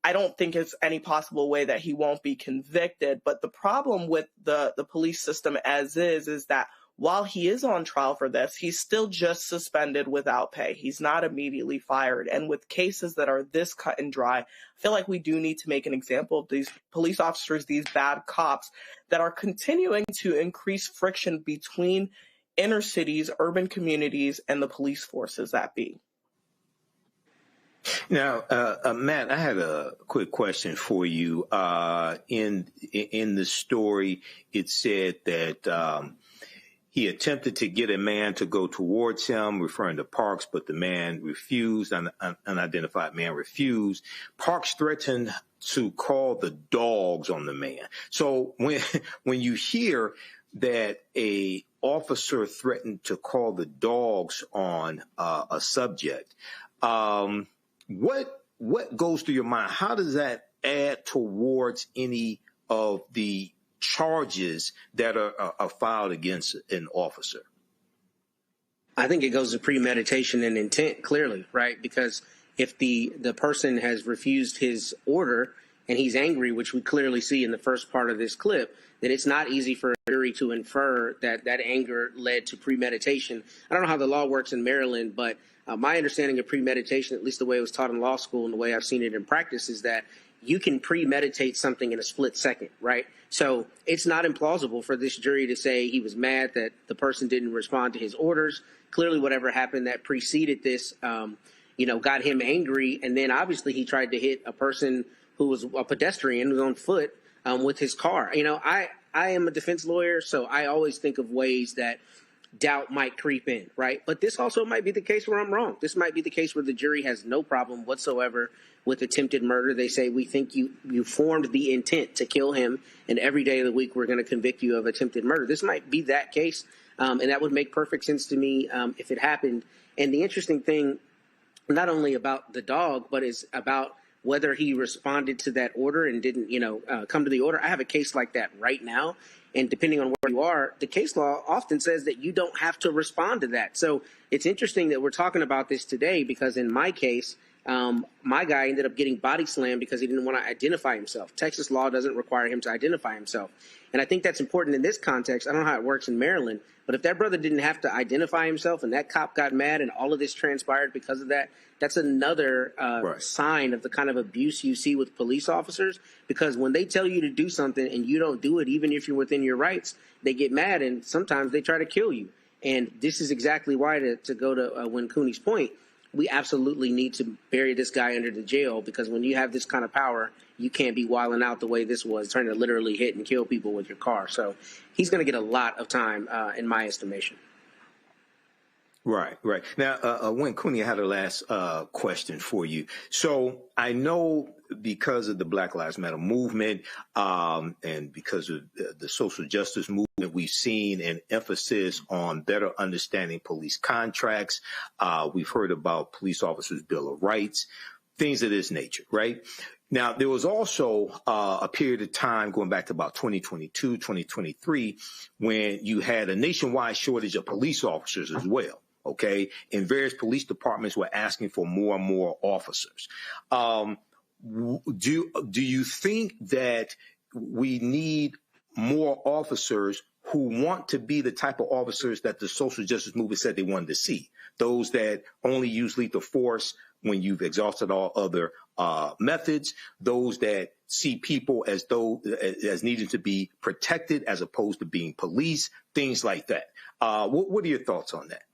I don't think it's any possible way that he won't be convicted. But the problem with the police system as is that while he is on trial for this, he's still just suspended without pay. He's not immediately fired. And with cases that are this cut and dry, I feel like we do need to make an example of these police officers, these bad cops that are continuing to increase friction between inner cities, urban communities, and the police forces that be. Now, Matt, I had a quick question for you. In the story, it said that he attempted to get a man to go towards him, referring to Parks, but the man refused. An unidentified man refused. Parks threatened to call the dogs on the man. So when you hear that a officer threatened to call the dogs on a subject, what goes through your mind? How does that add towards any of the charges that are filed against an officer? I think it goes to premeditation and intent, clearly, right? Because if the person has refused his order and he's angry, which we clearly see in the first part of this clip, then it's not easy for a jury to infer that that anger led to premeditation. I don't know how the law works in Maryland, but my understanding of premeditation, at least the way it was taught in law school and the way I've seen it in practice, is that you can premeditate something in a split second, right? So it's not implausible for this jury to say he was mad that the person didn't respond to his orders. Clearly, whatever happened that preceded this, got him angry. And then obviously he tried to hit a person who was a pedestrian who was on foot with his car. I am a defense lawyer, so I always think of ways that doubt might creep in, right? But this also might be the case where I'm wrong. This might be the case where the jury has no problem whatsoever with attempted murder. They say, we think you formed the intent to kill him, and every day of the week we're going to convict you of attempted murder. This might be that case, and that would make perfect sense to me if it happened. And the interesting thing, not only about the dog, but is about whether he responded to that order and didn't, come to the order. I have a case like that right now. And depending on where you are, the case law often says that you don't have to respond to that. So it's interesting that we're talking about this today because in my case, my guy ended up getting body slammed because he didn't want to identify himself. Texas law doesn't require him to identify himself. And I think that's important in this context. I don't know how it works in Maryland, but if that brother didn't have to identify himself and that cop got mad and all of this transpired because of that, that's another sign of the kind of abuse you see with police officers, because when they tell you to do something and you don't do it, even if you're within your rights, they get mad and sometimes they try to kill you. And this is exactly why, to go to Win Cooney's point, we absolutely need to bury this guy under the jail, because when you have this kind of power, you can't be wilding out the way this was, trying to literally hit and kill people with your car. So he's going to get a lot of time in my estimation. Right. Now, Win Cooney, I had a last question for you. So I know because of the Black Lives Matter movement and because of the social justice movement, we've seen an emphasis on better understanding police contracts. We've heard about police officers' Bill of Rights, things of this nature, right? Now, there was also a period of time going back to about 2022, 2023, when you had a nationwide shortage of police officers as well. Okay, and various police departments were asking for more and more officers. Do you think that we need more officers who want to be the type of officers that the social justice movement said they wanted to see? Those that only use lethal force when you've exhausted all other methods, those that see people as needing to be protected as opposed to being policed, things like that. What are your thoughts on that?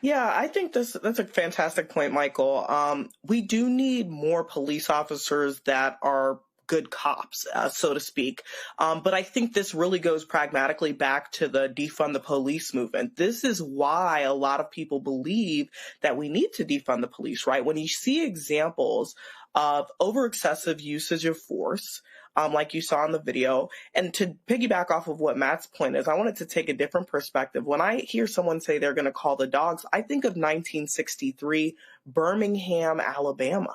Yeah, I think that's a fantastic point, Michael. We do need more police officers that are good cops, so to speak. But I think this really goes pragmatically back to the defund the police movement. This is why a lot of people believe that we need to defund the police, right? When you see examples of over excessive usage of force, like you saw in the video. And to piggyback off of what Matt's point is, I wanted to take a different perspective. When I hear someone say they're going to call the dogs, I think of 1963, Birmingham, Alabama,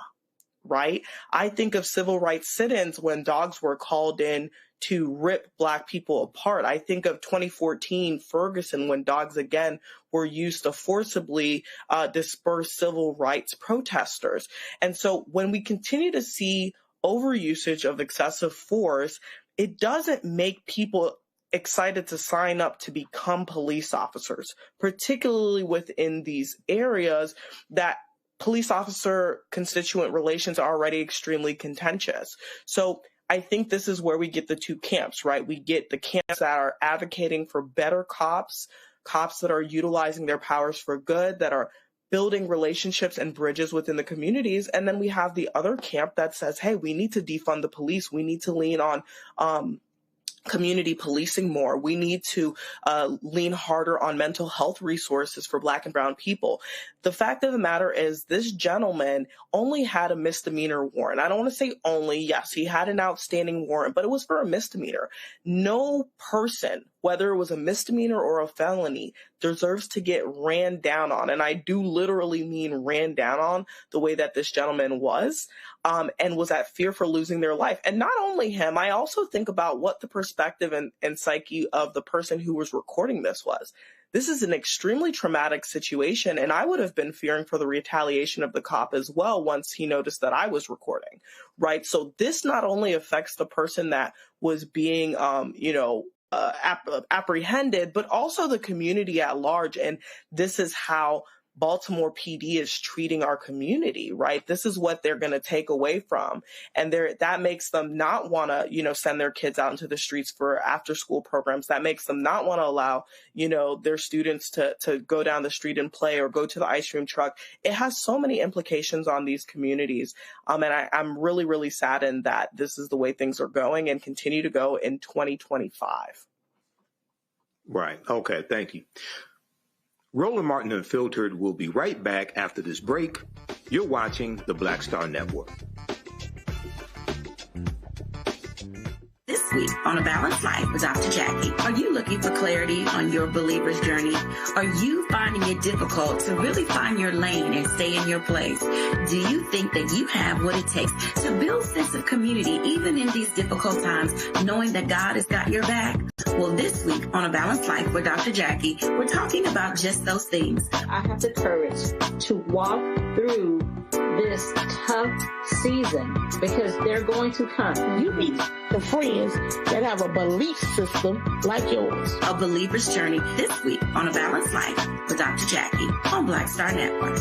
right? I think of civil rights sit-ins when dogs were called in to rip Black people apart. I think of 2014 Ferguson, when dogs again were used to forcibly disperse civil rights protesters. And so when we continue to see overusage of excessive force, it doesn't make people excited to sign up to become police officers, particularly within these areas that police officer constituent relations are already extremely contentious. So I think this is where we get the two camps, right? We get the camps that are advocating for better cops, cops that are utilizing their powers for good, that are building relationships and bridges within the communities. And then we have the other camp that says, hey, we need to defund the police. We need to lean on community policing more. We need to lean harder on mental health resources for Black and brown people. The fact of the matter is this gentleman only had a misdemeanor warrant. I don't want to say only. Yes, he had an outstanding warrant, but it was for a misdemeanor. No person, whether it was a misdemeanor or a felony, deserves to get ran down on. And I do literally mean ran down on the way that this gentleman was, and was at fear for losing their life. And not only him, I also think about what the perspective and psyche of the person who was recording this was. This is an extremely traumatic situation, and I would have been fearing for the retaliation of the cop as well once he noticed that I was recording, right? So this not only affects the person that was being, apprehended, but also the community at large. And this is how Baltimore PD is treating our community, right? This is what they're going to take away from. And that makes them not want to, send their kids out into the streets for after school programs. That makes them not want to allow, their students to go down the street and play or go to the ice cream truck. It has so many implications on these communities. And I'm really, really saddened that this is the way things are going and continue to go in 2025. Right. Okay. Thank you. Roland Martin Unfiltered will be right back after this break. You're watching the Black Star Network. This week on A Balanced Life with Dr. Jackie, are you looking for clarity on your believer's journey? Are you finding it difficult to really find your lane and stay in your place? Do you think that you have what it takes to build a sense of community even in these difficult times, knowing that God has got your back? Well, this week on A Balanced Life with Dr. Jackie, we're talking about just those things. I have the courage to walk through this tough season because they're going to come. You need the friends that have a belief system like yours. A believer's journey this week on A Balanced Life with Dr. Jackie on Black Star Network.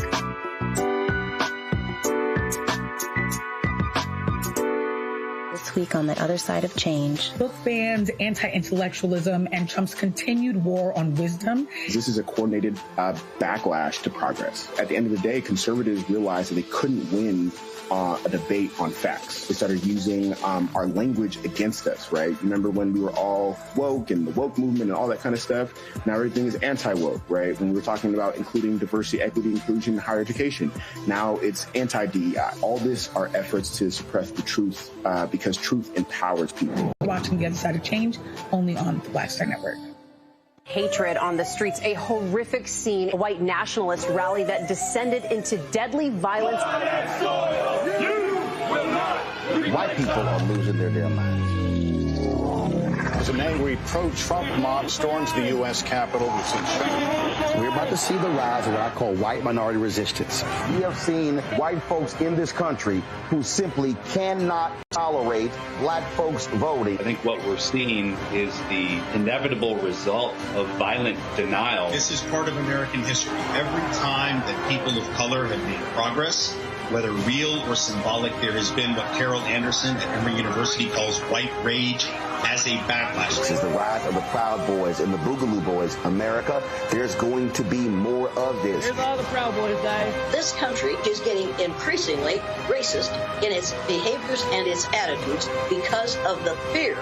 This week on the other side of change. Book bans, anti-intellectualism, and Trump's continued war on wisdom. This is a coordinated backlash to progress. At the end of the day, conservatives realized that they couldn't win a debate on facts. They started using our language against us, right? Remember when we were all woke and the woke movement and all that kind of stuff? Now everything is anti-woke, right? When we were talking about including diversity, equity, inclusion in higher education, now it's anti-DEI. All this are efforts to suppress the truth because truth empowers people. Watching the other side of change only on the Black Star Network. Hatred on the streets, a horrific scene, a white nationalist rally that descended into deadly violence. White people are losing their damn minds. As an angry pro-Trump mob storms the U.S. Capitol, we've seen We're about to see the rise of what I call white minority resistance. We have seen white folks in this country who simply cannot tolerate black folks voting. I think what we're seeing is the inevitable result of violent denial. This is part of American history. Every time that people of color have made progress, whether real or symbolic, there has been what Carol Anderson at Emory University calls white rage as a backlash. This is the rise of the Proud Boys and the Boogaloo Boys. America, there's going to be more of this. Here's all the Proud Boys, guys. This country is getting increasingly racist in its behaviors and its attitudes because of the fear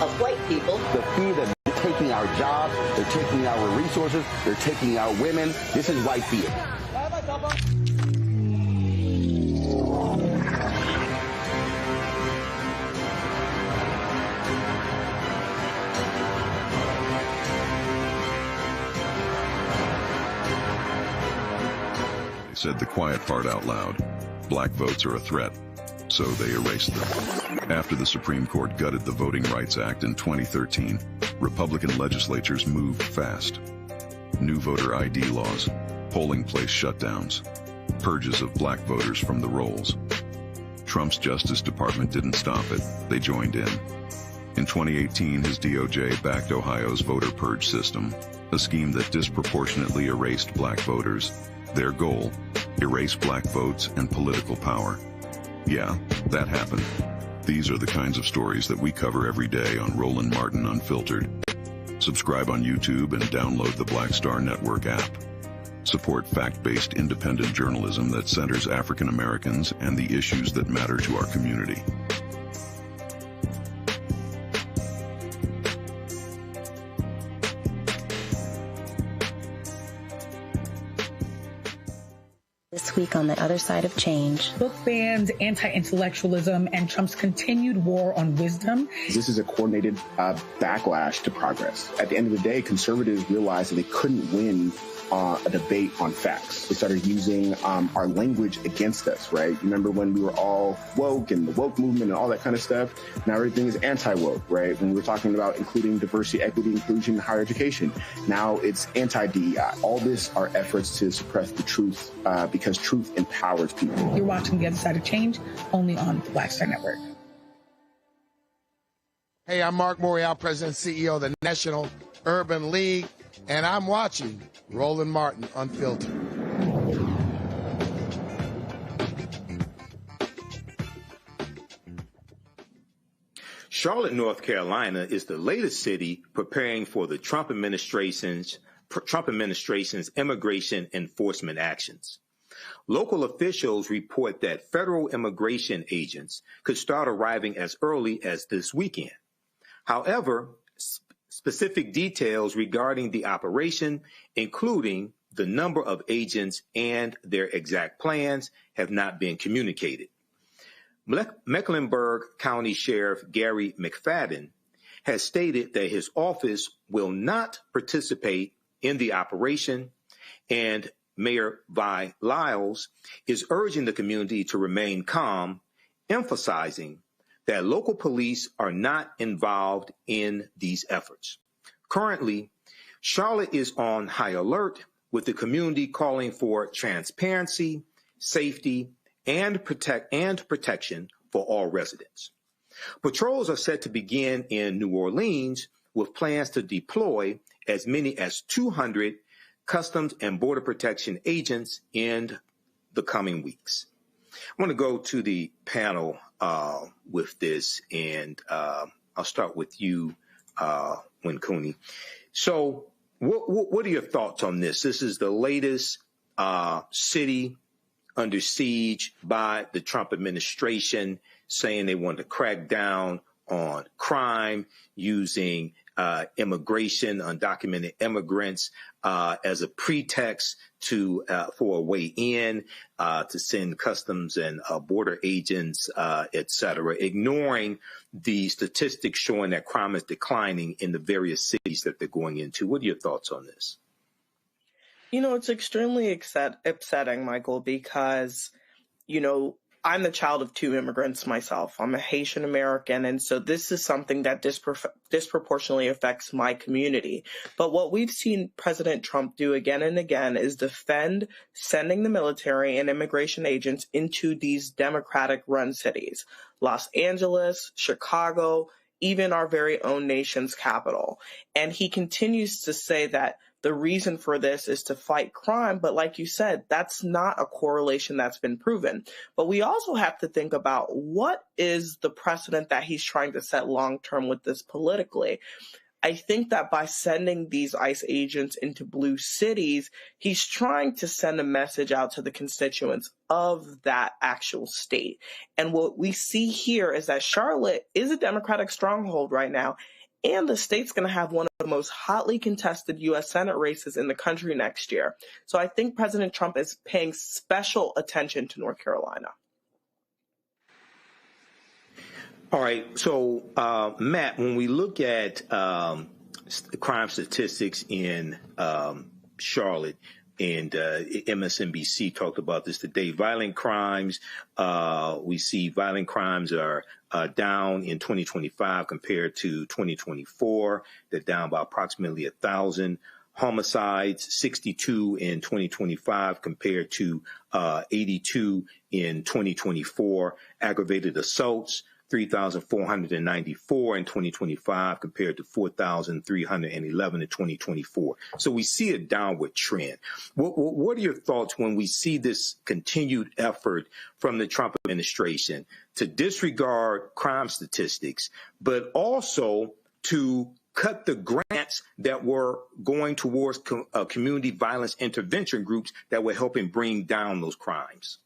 of white people. The fear that they're taking our jobs, they're taking our resources, they're taking our women. This is white fear. Said the quiet part out loud. Black votes are a threat, so they erased them. After the Supreme Court gutted the Voting Rights Act in 2013, Republican legislatures moved fast. New voter ID laws, polling place shutdowns, purges of black voters from the rolls. Trump's Justice Department didn't stop it, they joined in. In 2018, his DOJ backed Ohio's voter purge system, a scheme that disproportionately erased black voters. Their goal, erase black votes and political power. Yeah, that happened. These are the kinds of stories that we cover every day on Roland Martin Unfiltered. Subscribe on YouTube and download the Black Star Network app. Support fact-based independent journalism that centers African Americans and the issues that matter to our community. This week on The Other Side of Change. Book bans, anti-intellectualism, and Trump's continued war on wisdom. This is a coordinated backlash to progress. At the end of the day, conservatives realized that they couldn't win a debate on facts. They started using our language against us, right? You remember when we were all woke and the woke movement and all that kind of stuff? Now everything is anti-woke, right? When we were talking about including diversity, equity, inclusion, higher education, now it's anti-DEI. All this are efforts to suppress the truth because truth empowers people. You're watching The Other Side of Change, only on the Black Star Network. Hey, I'm Mark Morial, President and CEO of the National Urban League, and I'm watching Roland Martin Unfiltered. Charlotte, North Carolina is the latest city preparing for the Trump administration's immigration enforcement actions. Local officials report that federal immigration agents could start arriving as early as this weekend. However, specific details regarding the operation, including the number of agents and their exact plans, have not been communicated. Mecklenburg County Sheriff Gary McFadden has stated that his office will not participate in the operation, and Mayor Vi Lyles is urging the community to remain calm, emphasizing that local police are not involved in these efforts. Currently, Charlotte is on high alert, with the community calling for transparency, safety, and protection for all residents. Patrols are set to begin in New Orleans, with plans to deploy as many as 200 Customs and Border Protection agents in the coming weeks. I want to go to the panel with this, and I'll start with you, Winkuni. So what are your thoughts on this? This is the latest city under siege by the Trump administration, saying they want to crack down on crime, using immigration, undocumented immigrants as a pretext for a way in, to send customs and border agents, et cetera, ignoring the statistics showing that crime is declining in the various cities that they're going into. What are your thoughts on this? You know, it's extremely upsetting, Michael, because, you know, I'm the child of two immigrants myself. I'm a Haitian American, and so this is something that disproportionately affects my community. But what we've seen President Trump do again and again is defend sending the military and immigration agents into these Democratic-run cities, Los Angeles, Chicago, even our very own nation's capital. And he continues to say that the reason for this is to fight crime. But like you said, that's not a correlation that's been proven. But we also have to think about what is the precedent that he's trying to set long term with this politically. I think that by sending these ICE agents into blue cities, he's trying to send a message out to the constituents of that actual state. And what we see here is that Charlotte is a Democratic stronghold right now. And the state's going to have one of the most hotly contested U.S. Senate races in the country next year. So I think President Trump is paying special attention to North Carolina. All right. So, Matt, when we look at crime statistics in Charlotte, and MSNBC talked about this today, violent crimes, we see violent crimes are down in 2025 compared to 2024. They're down by approximately 1,000. Homicides, 62 in 2025 compared to 82 in 2024. Aggravated assaults 3,494 in 2025 compared to 4,311 in 2024. So we see a downward trend. What are your thoughts when we see this continued effort from the Trump administration to disregard crime statistics, but also to cut the grants that were going towards community violence intervention groups that were helping bring down those crimes?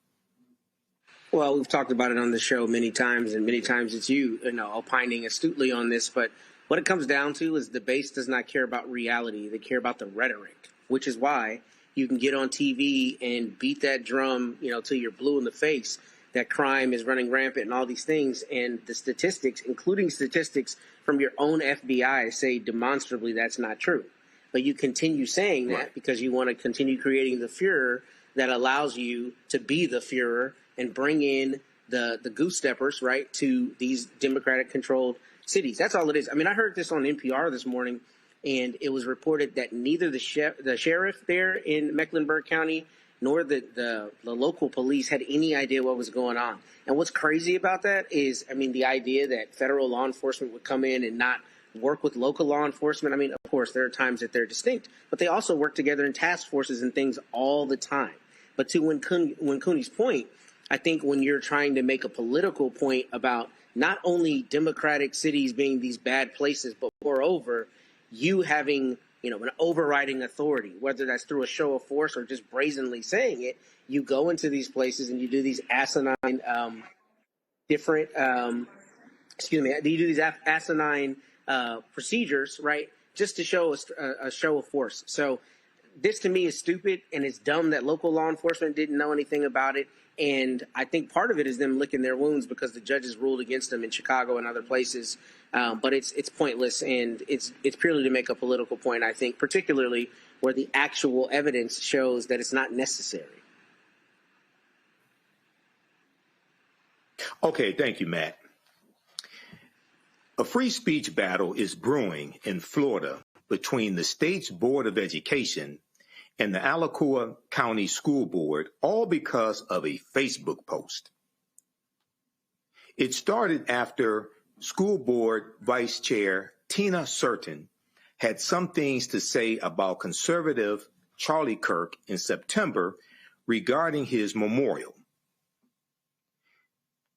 Well, we've talked about it on the show many times, and many times it's you opining astutely on this. But what it comes down to is the base does not care about reality. They care about the rhetoric, which is why you can get on TV and beat that drum, till you're blue in the face, that crime is running rampant and all these things. And the statistics, including statistics from your own FBI, say demonstrably that's not true. But you continue saying that because you want to continue creating the furor that allows you to be the Führer and bring in the goose steppers, right, to these Democratic-controlled cities. That's all it is. I mean, I heard this on NPR this morning, and it was reported that neither the sheriff there in Mecklenburg County nor the local police had any idea what was going on. And what's crazy about that is, the idea that federal law enforcement would come in and not work with local law enforcement. Of course, there are times that they're distinct, but they also work together in task forces and things all the time. But to Cooney's point, I think when you're trying to make a political point about not only democratic cities being these bad places, but moreover, you having, an overriding authority, whether that's through a show of force or just brazenly saying it, you go into these places and you do these asinine, procedures, right, just to show a show of force. So this to me is stupid, and it's dumb that local law enforcement didn't know anything about it. And I think part of it is them licking their wounds because the judges ruled against them in Chicago and other places. But it's pointless, and it's purely to make a political point, I think, particularly where the actual evidence shows that it's not necessary. Okay, thank you, Matt. A free speech battle is brewing in Florida between the state's Board of Education and the Alachua County School Board, all because of a Facebook post. It started after School Board Vice Chair Tina Certain had some things to say about conservative Charlie Kirk in September regarding his memorial.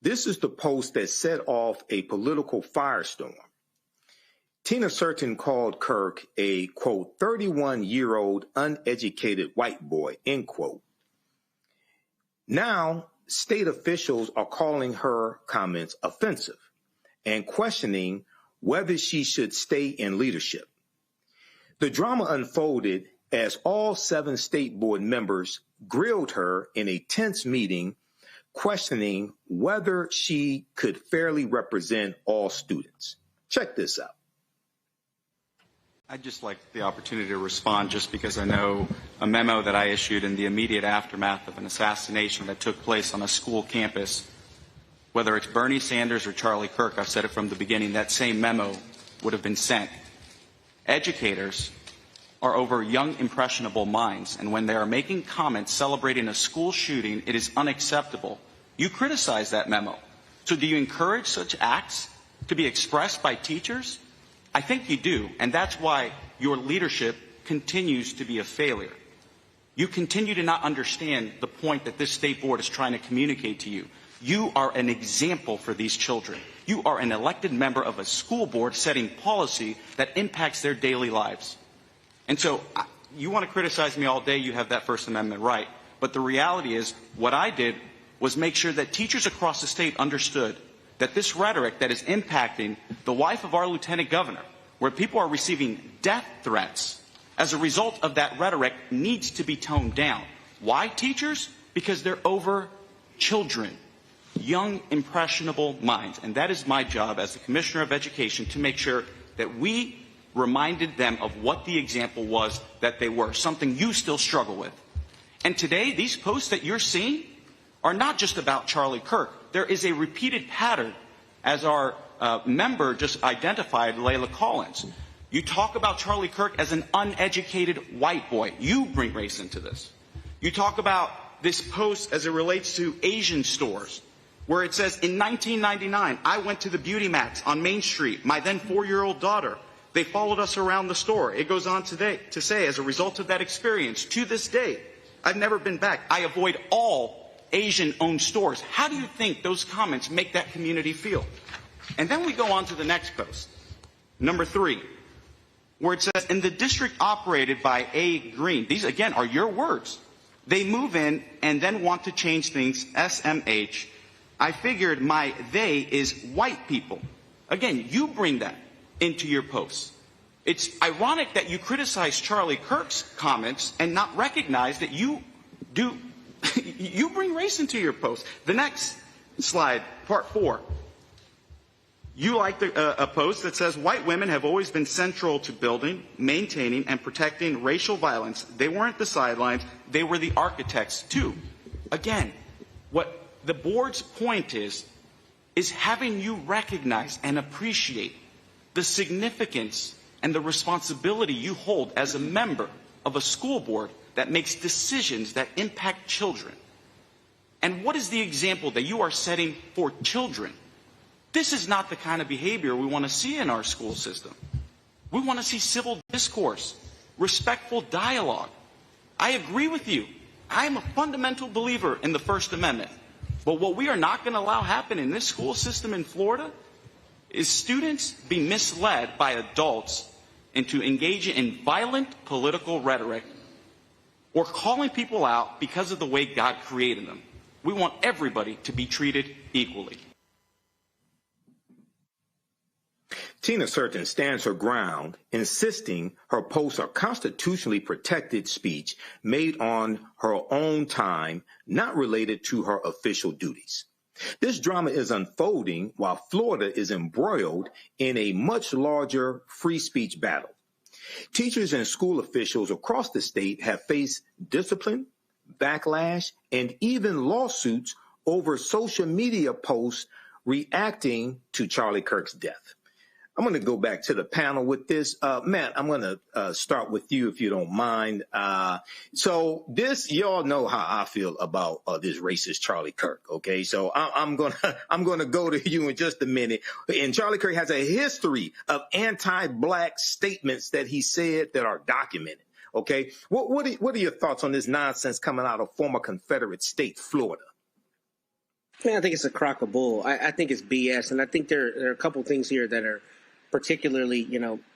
This is the post that set off a political firestorm. Tina Certain called Kirk a, quote, 31-year-old uneducated white boy, end quote. Now, state officials are calling her comments offensive and questioning whether she should stay in leadership. The drama unfolded as all 7 state board members grilled her in a tense meeting, questioning whether she could fairly represent all students. Check this out. I'd just like the opportunity to respond just because I know a memo that I issued in the immediate aftermath of an assassination that took place on a school campus, whether it's Bernie Sanders or Charlie Kirk, I've said it from the beginning, that same memo would have been sent. Educators are over young, impressionable minds, and when they are making comments celebrating a school shooting, it is unacceptable. You criticize that memo. So do you encourage such acts to be expressed by teachers? I think you do, and that's why your leadership continues to be a failure. You continue to not understand the point that this state board is trying to communicate to you. You are an example for these children. You are an elected member of a school board setting policy that impacts their daily lives. And so you want to criticize me all day, you have that First Amendment right. But the reality is what I did was make sure that teachers across the state understood that this rhetoric that is impacting the wife of our lieutenant governor, where people are receiving death threats as a result of that rhetoric, needs to be toned down. Why, teachers? Because they're over children, young, impressionable minds. And that is my job as the Commissioner of Education to make sure that we reminded them of what the example was that they were, something you still struggle with. And today, these posts that you're seeing are not just about Charlie Kirk. There is a repeated pattern, as our member just identified, Layla Collins. You talk about Charlie Kirk as an uneducated white boy. You bring race into this. You talk about this post as it relates to Asian stores. where it says, in 1999, I went to the Beauty Max on Main Street, my then 4-year-old daughter. They followed us around the store. It goes on to say, as a result of that experience, to this day, I've never been back. I avoid all Asian-owned stores. How do you think those comments make that community feel? And then we go on to the next post, number 3, where it says, in the district operated by A. Green, these again are your words, they move in and then want to change things, SMH. I figured my they is white people. Again, you bring that into your posts. It's ironic that you criticize Charlie Kirk's comments and not recognize that you do, you bring race into your post. The next slide, part 4. You like a post that says, white women have always been central to building, maintaining, and protecting racial violence. They weren't the sidelines, they were the architects too. Again, what the board's point is having you recognize and appreciate the significance and the responsibility you hold as a member of a school board that makes decisions that impact children. And what is the example that you are setting for children? This is not the kind of behavior we want to see in our school system. We want to see civil discourse, respectful dialogue. I agree with you. I am a fundamental believer in the First Amendment. But what we are not going to allow happen in this school system in Florida is students be misled by adults into engaging in violent political rhetoric or calling people out because of the way God created them. We want everybody to be treated equally. Tina Certain stands her ground, insisting her posts are constitutionally protected speech made on her own time, not related to her official duties. This drama is unfolding while Florida is embroiled in a much larger free speech battle. Teachers and school officials across the state have faced discipline, backlash, and even lawsuits over social media posts reacting to Charlie Kirk's death. I'm going to go back to the panel with this. Matt, I'm going to start with you if you don't mind. So this, y'all know how I feel about this racist Charlie Kirk. Okay, so I'm going to go to you in just a minute. And Charlie Kirk has a history of anti-black statements that he said that are documented. Okay, what are your thoughts on this nonsense coming out of former Confederate state Florida? Man, I think it's a crock of bull. I think it's BS, and I think there are a couple things here that are particularly,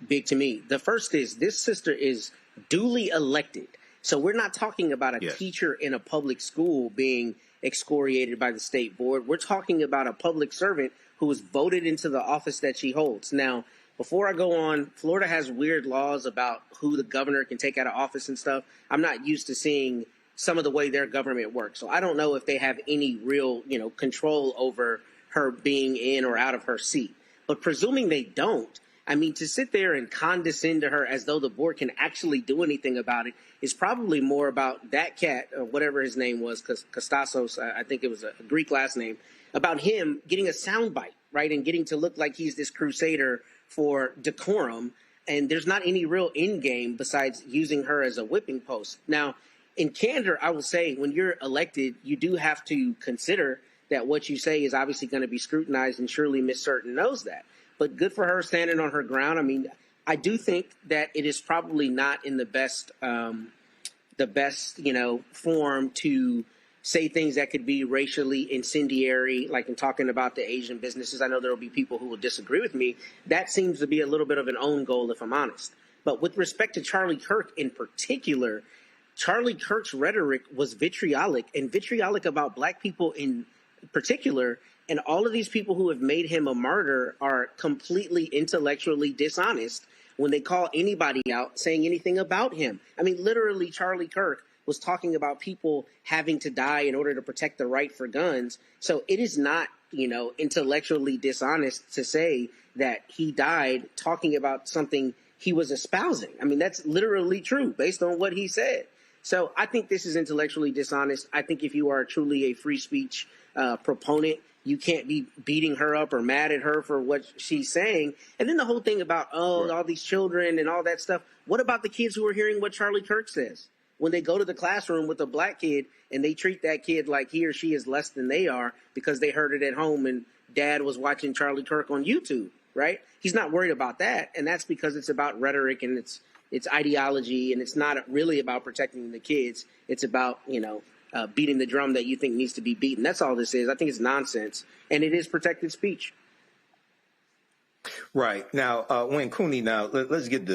big to me. The first is this sister is duly elected. So we're not talking about a teacher in a public school being excoriated by the state board. We're talking about a public servant who was voted into the office that she holds. Now, before I go on, Florida has weird laws about who the governor can take out of office and stuff. I'm not used to seeing some of the way their government works. So I don't know if they have any real, control over her being in or out of her seat. But presuming they don't, I mean, to sit there and condescend to her as though the board can actually do anything about it is probably more about that cat, or whatever his name was, Kostassos, I think it was a Greek last name, about him getting a soundbite, right, and getting to look like he's this crusader for decorum. And there's not any real end game besides using her as a whipping post. Now, in candor, I will say when you're elected, you do have to consider that what you say is obviously going to be scrutinized, and surely Ms. Certain knows that. But good for her standing on her ground. I mean, I do think that it is probably not in the best form to say things that could be racially incendiary, like in talking about the Asian businesses. I know there will be people who will disagree with me. That seems to be a little bit of an own goal, if I'm honest. But with respect to Charlie Kirk in particular, Charlie Kirk's rhetoric was vitriolic, and vitriolic about black people in particular, and all of these people who have made him a martyr are completely intellectually dishonest when they call anybody out saying anything about him. I mean, literally, Charlie Kirk was talking about people having to die in order to protect the right for guns. So it is not, intellectually dishonest to say that he died talking about something he was espousing. I mean, that's literally true based on what he said. So I think this is intellectually dishonest. I think if you are truly a free speech proponent, you can't be beating her up or mad at her for what she's saying. And then the whole thing about, all these children and all that stuff. What about the kids who are hearing what Charlie Kirk says? when they go to the classroom with a black kid and they treat that kid like he or she is less than they are because they heard it at home and dad was watching Charlie Kirk on YouTube, right? He's not worried about that. And that's because it's about rhetoric and it's ideology, and it's not really about protecting the kids. It's about, beating the drum that you think needs to be beaten. That's all this is. I think it's nonsense, and it is protected speech. Right. Now, Wayne Cooney, let's get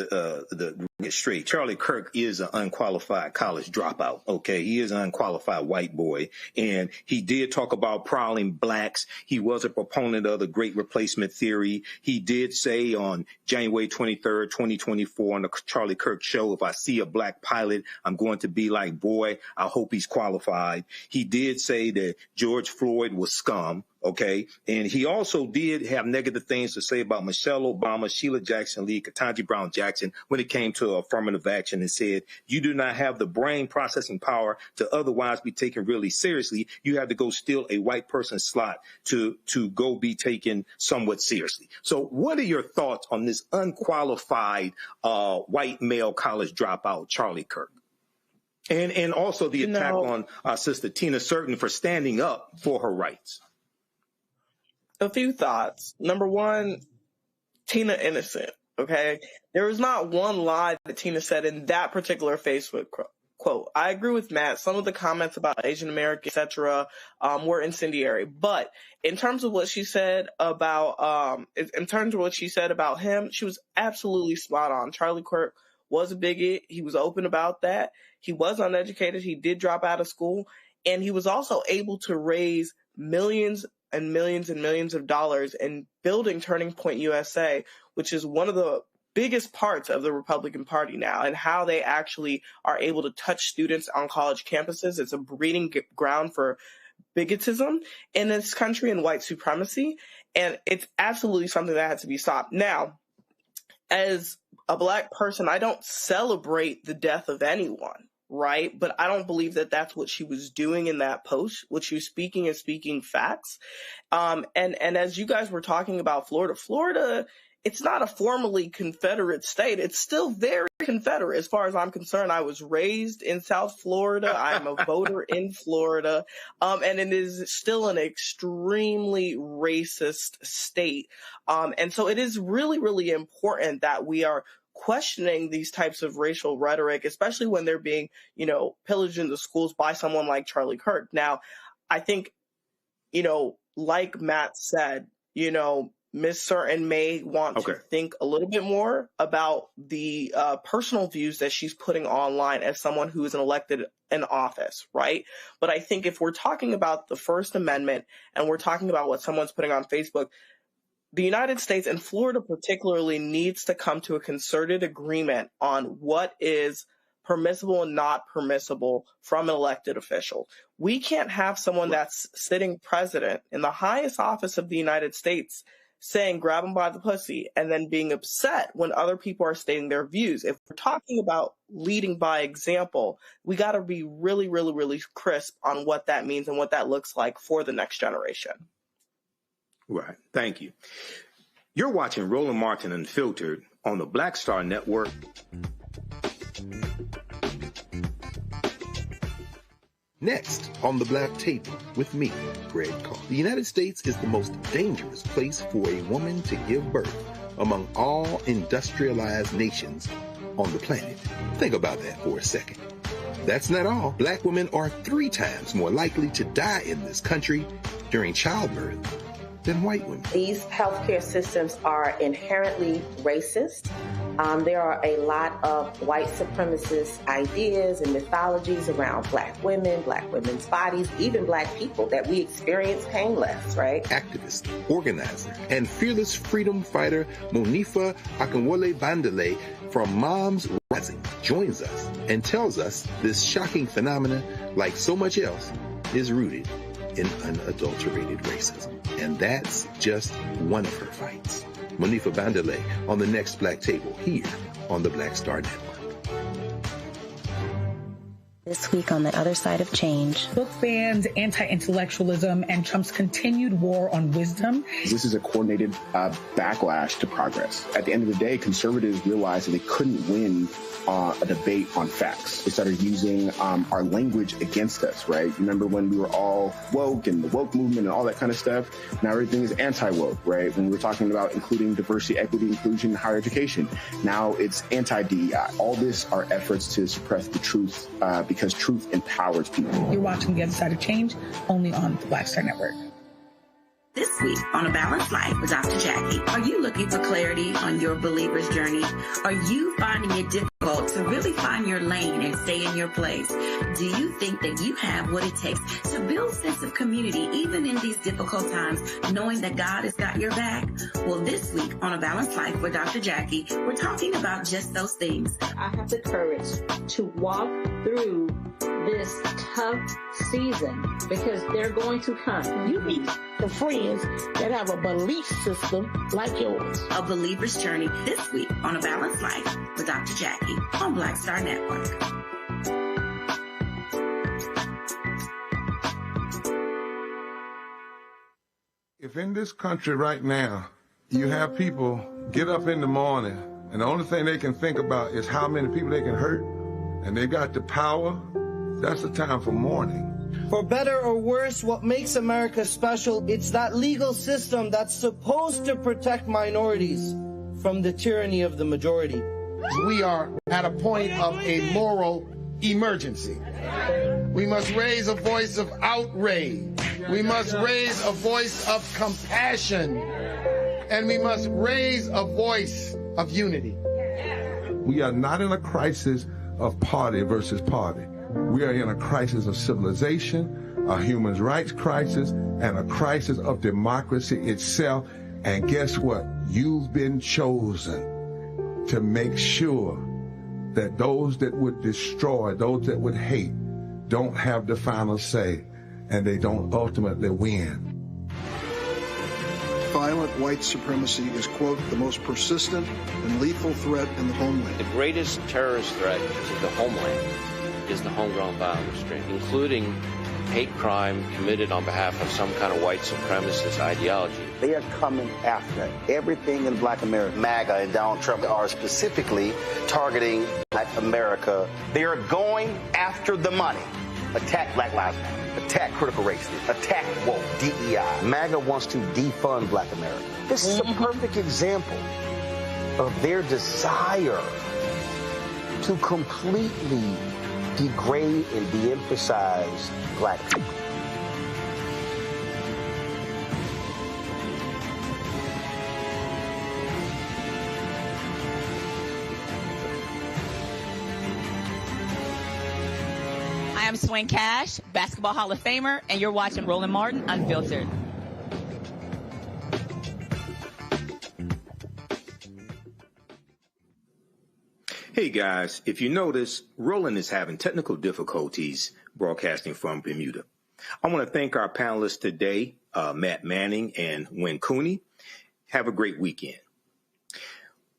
get straight. Charlie Kirk is an unqualified college dropout, okay? He is an unqualified white boy, and he did talk about prowling blacks. He was a proponent of the Great Replacement Theory. He did say on January 23rd, 2024, on the Charlie Kirk show, if I see a black pilot, I'm going to be like, boy, I hope he's qualified. He did say that George Floyd was scum. Okay. And he also did have negative things to say about Michelle Obama, Sheila Jackson Lee, Ketanji Brown Jackson when it came to affirmative action, and said, you do not have the brain processing power to otherwise be taken really seriously. You have to go steal a white person's slot to go be taken somewhat seriously. So what are your thoughts on this unqualified white male college dropout, Charlie Kirk? And also the attack on our sister Tina Certain for standing up for her rights. A few thoughts. Number one, Tina innocent, okay? There was not one lie that Tina said in that particular Facebook quote. I agree with Matt. Some of the comments about Asian American, etc., were incendiary. But in terms of what she said about him, she was absolutely spot on. Charlie Kirk was a bigot. He was open about that. He was uneducated. He did drop out of school, and he was also able to raise millions and millions and millions of dollars in building Turning Point USA, which is one of the biggest parts of the Republican Party now, and how they actually are able to touch students on college campuses. It's a breeding ground for bigotism in this country and white supremacy, and it's absolutely something that has to be stopped. Now, as a black person, I don't celebrate the death of anyone, right? But I don't believe that that's what she was doing in that post. What she was speaking is speaking facts. And as you guys were talking about Florida, it's not a formally Confederate state. It's still very Confederate as far as I'm concerned. I was raised in South Florida. I'm a voter in Florida. And it is still an extremely racist state. And so it is really, really important that we are questioning these types of racial rhetoric, especially when they're being, pillaged in the schools by someone like Charlie Kirk. Now, I think, like Matt said, Ms. Certain may want to think a little bit more about the personal views that she's putting online as someone who is elected in office, right? But I think if we're talking about the First Amendment and we're talking about what someone's putting on Facebook, the United States, and Florida particularly, needs to come to a concerted agreement on what is permissible and not permissible from an elected official. We can't have someone that's sitting president in the highest office of the United States saying grab them by the pussy and then being upset when other people are stating their views. If we're talking about leading by example, we got to be really, really, really crisp on what that means and what that looks like for the next generation. Right. Thank you. You're watching Roland Martin Unfiltered on the Black Star Network. Next on the Black Table with me, Greg Carr. The United States is the most dangerous place for a woman to give birth among all industrialized nations on the planet. Think about that for a second. That's not all. Black women are 3 times more likely to die in this country during childbirth than white women. These healthcare systems are inherently racist. There are a lot of white supremacist ideas and mythologies around black women's bodies, even black people, that we experience painless, right? Activist, organizer, and fearless freedom fighter Monifa Akinwole Bandele from Moms Rising joins us and tells us this shocking phenomenon, like so much else, is rooted in unadulterated racism. And that's just one of her fights. Monifa Bandele on the next Black Table here on the Black Star Network. This week on The Other Side of Change. Book bans, anti-intellectualism, and Trump's continued war on wisdom. This is a coordinated backlash to progress. At the end of the day, conservatives realized that they couldn't win a debate on facts. They started using our language against us, right? Remember when we were all woke and the woke movement and all that kind of stuff? Now everything is anti-woke, right? When we were talking about including diversity, equity, inclusion, higher education, now it's anti-DEI. All this are efforts to suppress the truth because truth empowers people. You're watching The Other Side of Change, only on the Black Star Network. This week on A Balanced Life with Dr. Jackie, are you looking for clarity on your believer's journey? Are you finding it difficult to really find your lane and stay in your place? Do you think that you have what it takes to build a sense of community even in these difficult times, knowing that God has got your back? Well, this week on A Balanced Life with Dr. Jackie, we're talking about just those things. I have the courage to walk through this tough season because they're going to come. You need the friends that have a belief system like yours. A believer's journey this week on A Balanced Life with Dr. Jackie on Black Star Network. If in this country right now, you have people get up in the morning and the only thing they can think about is how many people they can hurt, and they got the power, that's the time for mourning. For better or worse, what makes America special, it's that legal system that's supposed to protect minorities from the tyranny of the majority. We are at a point of a moral emergency. We must raise a voice of outrage. We must raise a voice of compassion. And we must raise a voice of unity. We are not in a crisis of party versus party. We are in a crisis of civilization, a human rights crisis, and a crisis of democracy itself. And guess what? You've been chosen to make sure that those that would destroy, those that would hate, don't have the final say, and they don't ultimately win. Violent white supremacy is, quote, the most persistent and lethal threat in the homeland. The greatest terrorist threat to the homeland is the homegrown violence stream, including hate crime committed on behalf of some kind of white supremacist ideology. They are coming after everything in Black America. MAGA and Donald Trump are specifically targeting Black America. They are going after the money. Attack Black Lives Matter. Attack critical race theory. Attack woke, DEI. MAGA wants to defund Black America. This is a perfect example of their desire to completely degrade and de-emphasize Black people. I am Swing Cash, Basketball Hall of Famer, and you're watching Roland Martin Unfiltered. Hey guys, if you notice, Roland is having technical difficulties broadcasting from Bermuda. I want to thank our panelists today, Matt Manning and Wynn Cooney. Have a great weekend.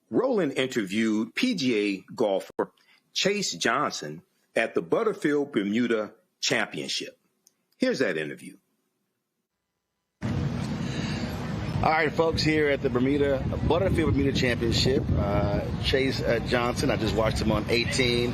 Roland interviewed PGA golfer Chase Johnson at the Butterfield Bermuda Championship. Here's that interview. All right, folks, here at the Butterfield Bermuda Championship, Chase Johnson, I just watched him on 18.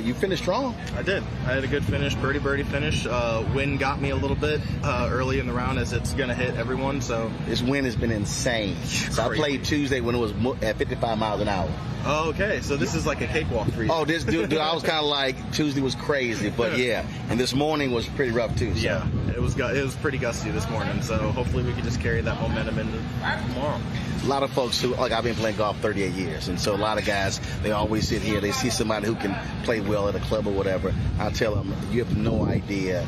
You finished strong. I did. I had a good finish, birdie finish. Wind got me a little bit early in the round, as it's going to hit everyone. So this wind has been insane. So I played Tuesday when it was at 55 miles an hour. Oh, okay. So this is like a cakewalk for you. Oh, this dude, I was kind of like, Tuesday was crazy, but yeah. And this morning was pretty rough too. So. Yeah, it was pretty gusty this morning. So hopefully we can just carry that momentum into tomorrow. A lot of folks who, like, I've been playing golf 38 years, and so a lot of guys, they always sit here, they see somebody who can play well at a club or whatever. I tell them, you have no idea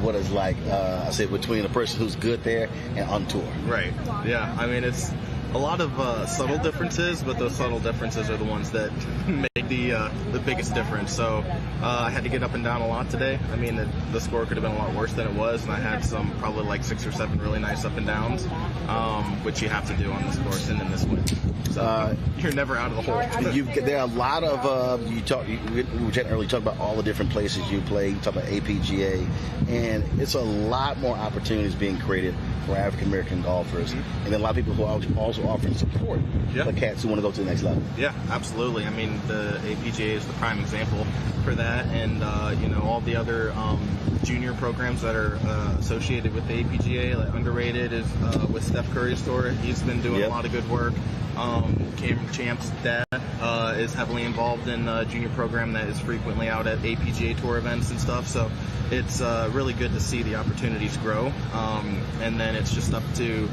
what it's like, I said, between a person who's good there and on tour. Right. Yeah. I mean, it's a lot of subtle differences, but those subtle differences are the ones that make the biggest difference. So I had to get up and down a lot today. I mean, the score could have been a lot worse than it was, and I had some probably like 6 or 7 really nice up and downs, which you have to do on this course and in this wind. So you're never out of the hole. There are a lot of we were chatting earlier, talking about all the different places you play. You talk about APGA, and it's a lot more opportunities being created for African American golfers, and then a lot of people who are also offering support for cats who want to go to the next level. Yeah, absolutely. I mean, the APGA is the prime example for that, and all the other junior programs that are associated with the APGA. Like Underrated is with Steph Curry's tour. He's been doing a lot of good work. Cameron Champ's dad is heavily involved in a junior program that is frequently out at APGA tour events and stuff. So it's really good to see the opportunities grow. And then it's just up to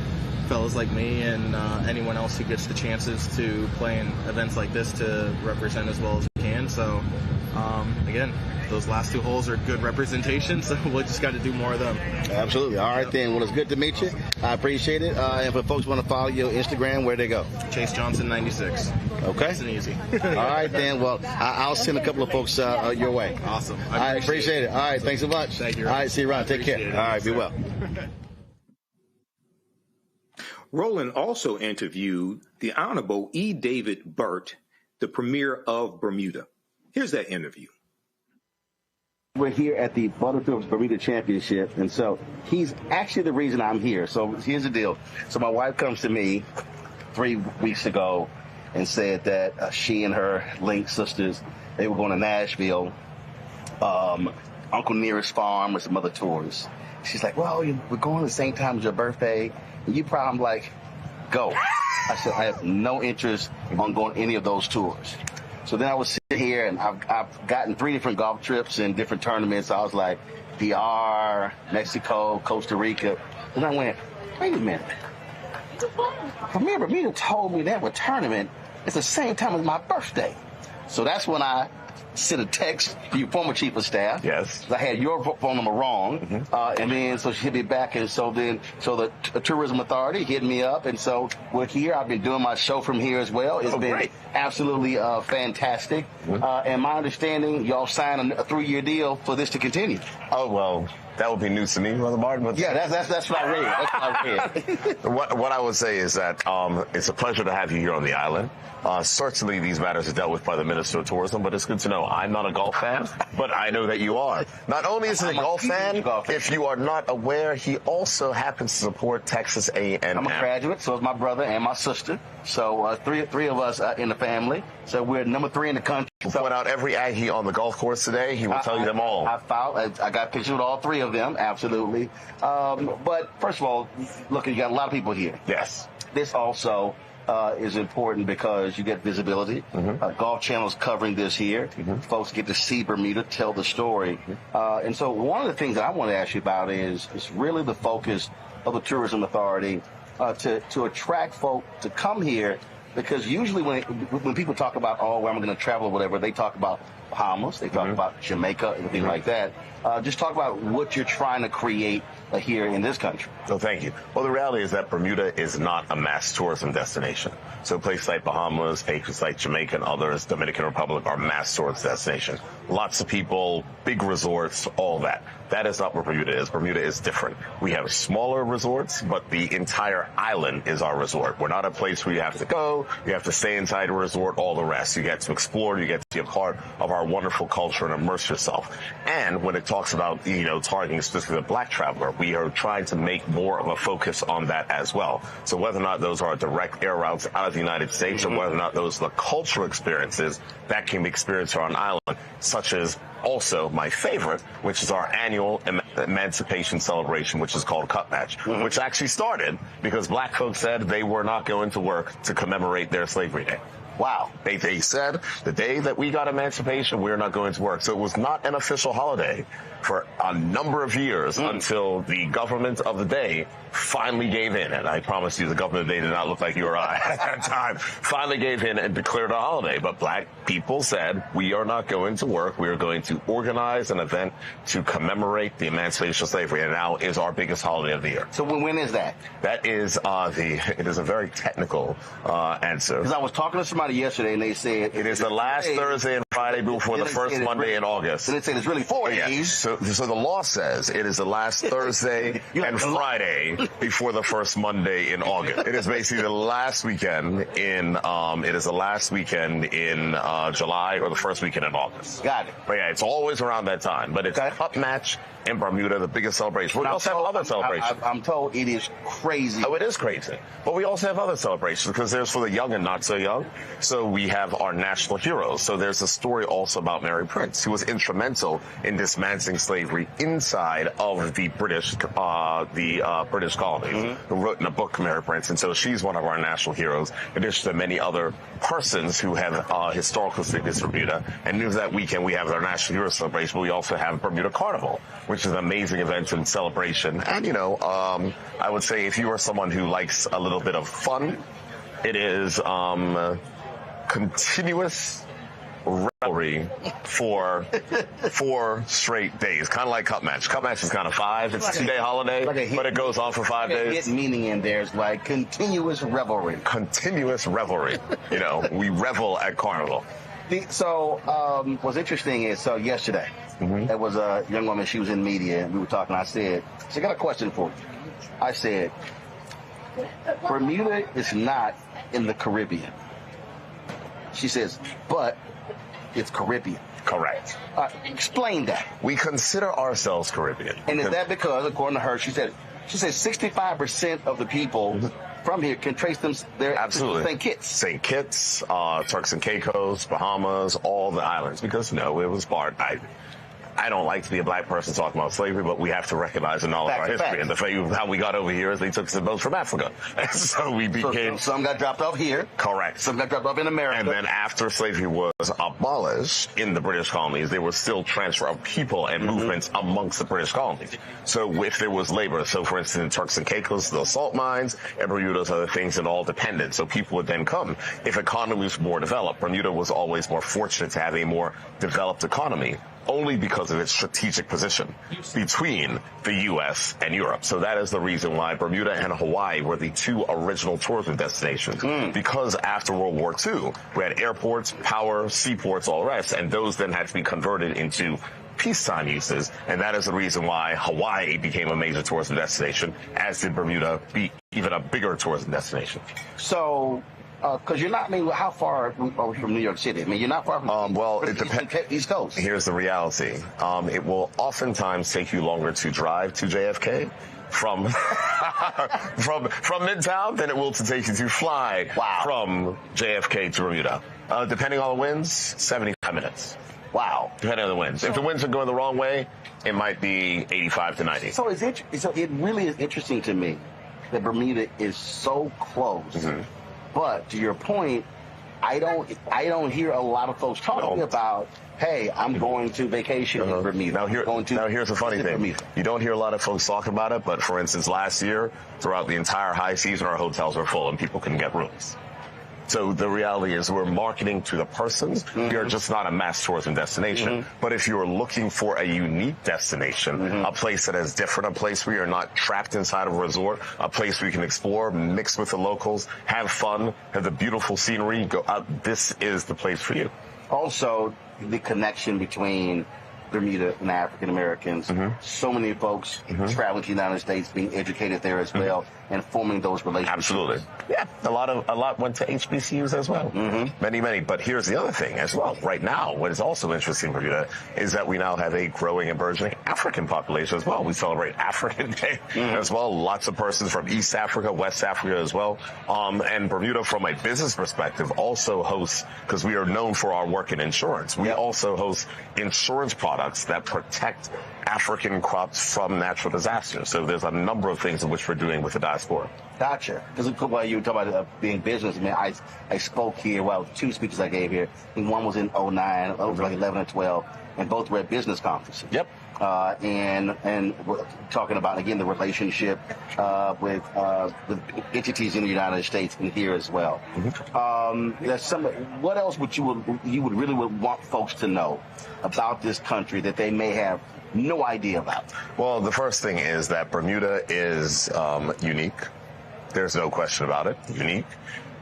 fellas like me and anyone else who gets the chances to play in events like this to represent as well as we can. So again, those last two holes are good representation, so we just got to do more of them. Absolutely. All right, then. Well, it's good to meet you. I appreciate it. And if folks want to follow you on Instagram, where they go? Chase Johnson 96. Okay. Nice and easy. All right, then. Well, I'll send a couple of folks your way. Awesome. I appreciate it. All right. Thanks so much. Thank you. All right. See you around. Take care. All right. Be well. Roland also interviewed the Honorable E. David Burt, the Premier of Bermuda. Here's that interview. We're here at the Baltimore Bermuda Championship, and so he's actually the reason I'm here. So here's the deal. So my wife comes to me 3 weeks ago and said that she and her Link sisters, they were going to Nashville, Uncle Nearest Farm, or some other tours. She's like, well, we're going at the same time as your birthday, and you probably, I'm like, go. I said, I have no interest on going any of those tours. So then I was sitting here, and I've gotten 3 different golf trips in different tournaments. I was like, PR, Mexico, Costa Rica. And I went, wait a minute. Premier Bermuda told me that tournament is the same time as my birthday. So that's when I sent a text to your former chief of staff. Yes. I had your phone number wrong. And then so she hit me back. And so the Tourism Authority hit me up. And so we're here. I've been doing my show from here as well. It's been absolutely fantastic. And my understanding, y'all signed a 3-year deal for this to continue. Oh, well, that would be news to me, Brother Martin. But yeah, that's what I read. That's what I read. What I would say is that it's a pleasure to have you here on the island. Certainly these matters are dealt with by the Minister of Tourism, but it's good to know I'm not a golf fan, but I know that you are. Not only is he a golf fan, if you are not aware, he also happens to support Texas A&M. I'm a graduate, so is my brother and my sister. So three of us in the family. So we're number 3 in the country. We'll point out every Aggie on the golf course today. He will tell you them all. I got pictures with all 3 of them, absolutely. But first of all, look, you got a lot of people here. Yes. This also is important because you get visibility. Golf Channel's covering this here. Folks get to see Bermuda, tell the story. And so one of the things that I want to ask you about is really the focus of the Tourism Authority to attract folk to come here, because usually when people talk about, where I'm going to travel or whatever, they talk about Bahamas, they talk about Jamaica, everything like that. Just talk about what you're trying to create here in this country. So thank you. Well, the reality is that Bermuda is not a mass tourism destination. So places like Bahamas, places like Jamaica and others, Dominican Republic, are mass tourism destinations. Lots of people, big resorts, all that. That is not what Bermuda is. Bermuda is different. We have smaller resorts, but the entire island is our resort. We're not a place where you have to go, you have to stay inside a resort, all the rest. You get to explore, you get to be a part of our wonderful culture and immerse yourself. And when it talks about, targeting specifically the black traveler, we are trying to make more of a focus on that as well. So whether or not those are direct air routes out of the United States or whether or not those are the cultural experiences that can be experienced on an island, such as also my favorite, which is our annual emancipation celebration, which is called Cup Match, which actually started because black folks said they were not going to work to commemorate their slavery day. Wow. They said the day that we got emancipation, we're not going to work. So it was not an official holiday for a number of years until the government of the day finally gave in. And I promise you, the government of the day did not look like you or I at that time. Finally gave in and declared a holiday. But black people said, we are not going to work. We are going to organize an event to commemorate the emancipation of slavery. And now is our biggest holiday of the year. So when is that? That is it is a very technical answer. Because I was talking to somebody yesterday and they said it is the last Thursday in Friday before the first Monday in August. So they say it's really 4 days. So the law says it is the last Thursday and Friday before the first Monday in August. It is basically the last weekend in July or the first weekend in August. Got it. But yeah, it's always around that time. But it's a cup match in Bermuda, the biggest celebration. We also have other celebrations. I'm told it is crazy. Oh, it is crazy. But we also have other celebrations because there's for the young and not so young. So we have our national heroes. So there's a story also about Mary Prince, who was instrumental in dismantling slavery inside of the British colonies, who wrote in a book, Mary Prince. And so she's one of our national heroes, in addition to many other persons who have historical significance for Bermuda. And near that weekend, we have our national hero celebration, but we also have Bermuda Carnival, which is an amazing event and celebration. And, I would say if you are someone who likes a little bit of fun, it is continuous revelry for 4 straight days, kind of like Cup Match. Cup Match is kind of 5. It's a 2-day holiday, but it goes on for 5 days. Hidden meaning in there is like continuous revelry. Continuous revelry. We revel at Carnival. So what's interesting is, yesterday, there was a young woman, she was in media, and we were talking, I said, I got a question for you. I said, Bermuda is not in the Caribbean. She says, but it's Caribbean. Correct. Explain that. We consider ourselves Caribbean. And is that because, according to her, she said 65% of the people from here can trace them their St. Kitts. St. Kitts, Turks and Caicos, Bahamas, all the islands. Because, it was part. I don't like to be a black person talking about slavery, but we have to recognize the knowledge of our history. And the fact of how we got over here is they took some boats from Africa. And so we became... Some got dropped off here. Correct. Some got dropped off in America. And then after slavery was abolished in the British colonies, there was still transfer of people and movements amongst the British colonies. So if there was labor, so for instance, in Turks and Caicos, the salt mines, and Bermuda's other things, and all dependent. So people would then come. If economy was more developed, Bermuda was always more fortunate to have a more developed economy, only because of its strategic position between the U.S. and Europe. So that is the reason why Bermuda and Hawaii were the 2 original tourism destinations. Because after World War II, we had airports, power, seaports, all the rest, and those then had to be converted into peacetime uses, and that is the reason why Hawaii became a major tourism destination, as did Bermuda be even a bigger tourism destination. So... because you're not, how far are we from New York City? You're not far from it depends. East Coast. Here's the reality. It will oftentimes take you longer to drive to JFK from Midtown than it will to take you to fly from JFK to Bermuda. Depending on the winds, 75 minutes. Wow. Depending on the winds. If the winds are going the wrong way, it might be 85 to 90. So it really is interesting to me that Bermuda is so close. But to your point, I don't hear a lot of folks talking about, hey, I'm going to vacation in Bermuda. Now here's the funny thing. Bermuda. You don't hear a lot of folks talking about it, but for instance, last year, throughout the entire high season, our hotels were full and people couldn't get rooms. So the reality is we're marketing to the persons. We are just not a mass tourism destination. But if you're looking for a unique destination, a place that is different, a place where you're not trapped inside of a resort, a place where you can explore, mix with the locals, have fun, have the beautiful scenery, go out, this is the place for you. Also, the connection between Bermuda and African Americans. So many folks traveling to the United States, being educated there as well, and forming those relationships. Absolutely. Yeah, a lot went to HBCUs as well. Many. But here's the other thing as well. Right now, what is also interesting for Bermuda is that we now have a growing and burgeoning African population as well. We celebrate African Day as well. Lots of persons from East Africa, West Africa as well. And Bermuda, from a business perspective, also hosts, because we are known for our work in insurance, we also host insurance products that protect African crops from natural disasters. So there's a number of things in which we're doing with the diaspora. Gotcha. Because while you were talking about being business, I spoke here, 2 speeches I gave here. I think one was in 2009, it was like 11 or 12, and both were at business conferences. Yep. And we're talking about, again, the relationship with entities in the United States and here as well. What else would you would really want folks to know about this country that they may have no idea about? Well, the first thing is that Bermuda is unique. There's no question about it. Unique.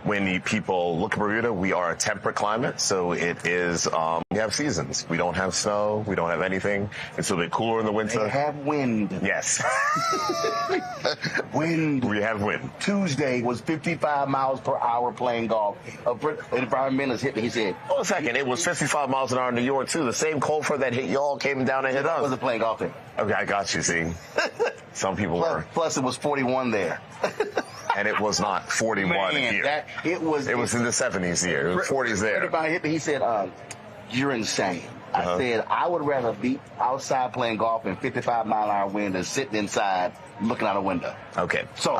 when people look at Bermuda, we are a temperate climate, so it is, we have seasons. We don't have snow, we don't have anything. It's a bit cooler in the winter. They have wind. Yes. Wind. We have wind. Tuesday was 55 miles per hour playing golf. And Brian Minnis hit me, he said. Hold a second, it was 55 miles an hour in New York, too. The same cold front that hit y'all came down and hit us. I wasn't playing golf there. Okay, I got you, see. Some people were. Plus, it was 41 there. And it was not 41 here. It was in the 70s here. It was 40s there. Everybody hit me. He said, you're insane. I said, I would rather be outside playing golf in 55-mile-an-hour wind than sitting inside looking out a window. Okay. So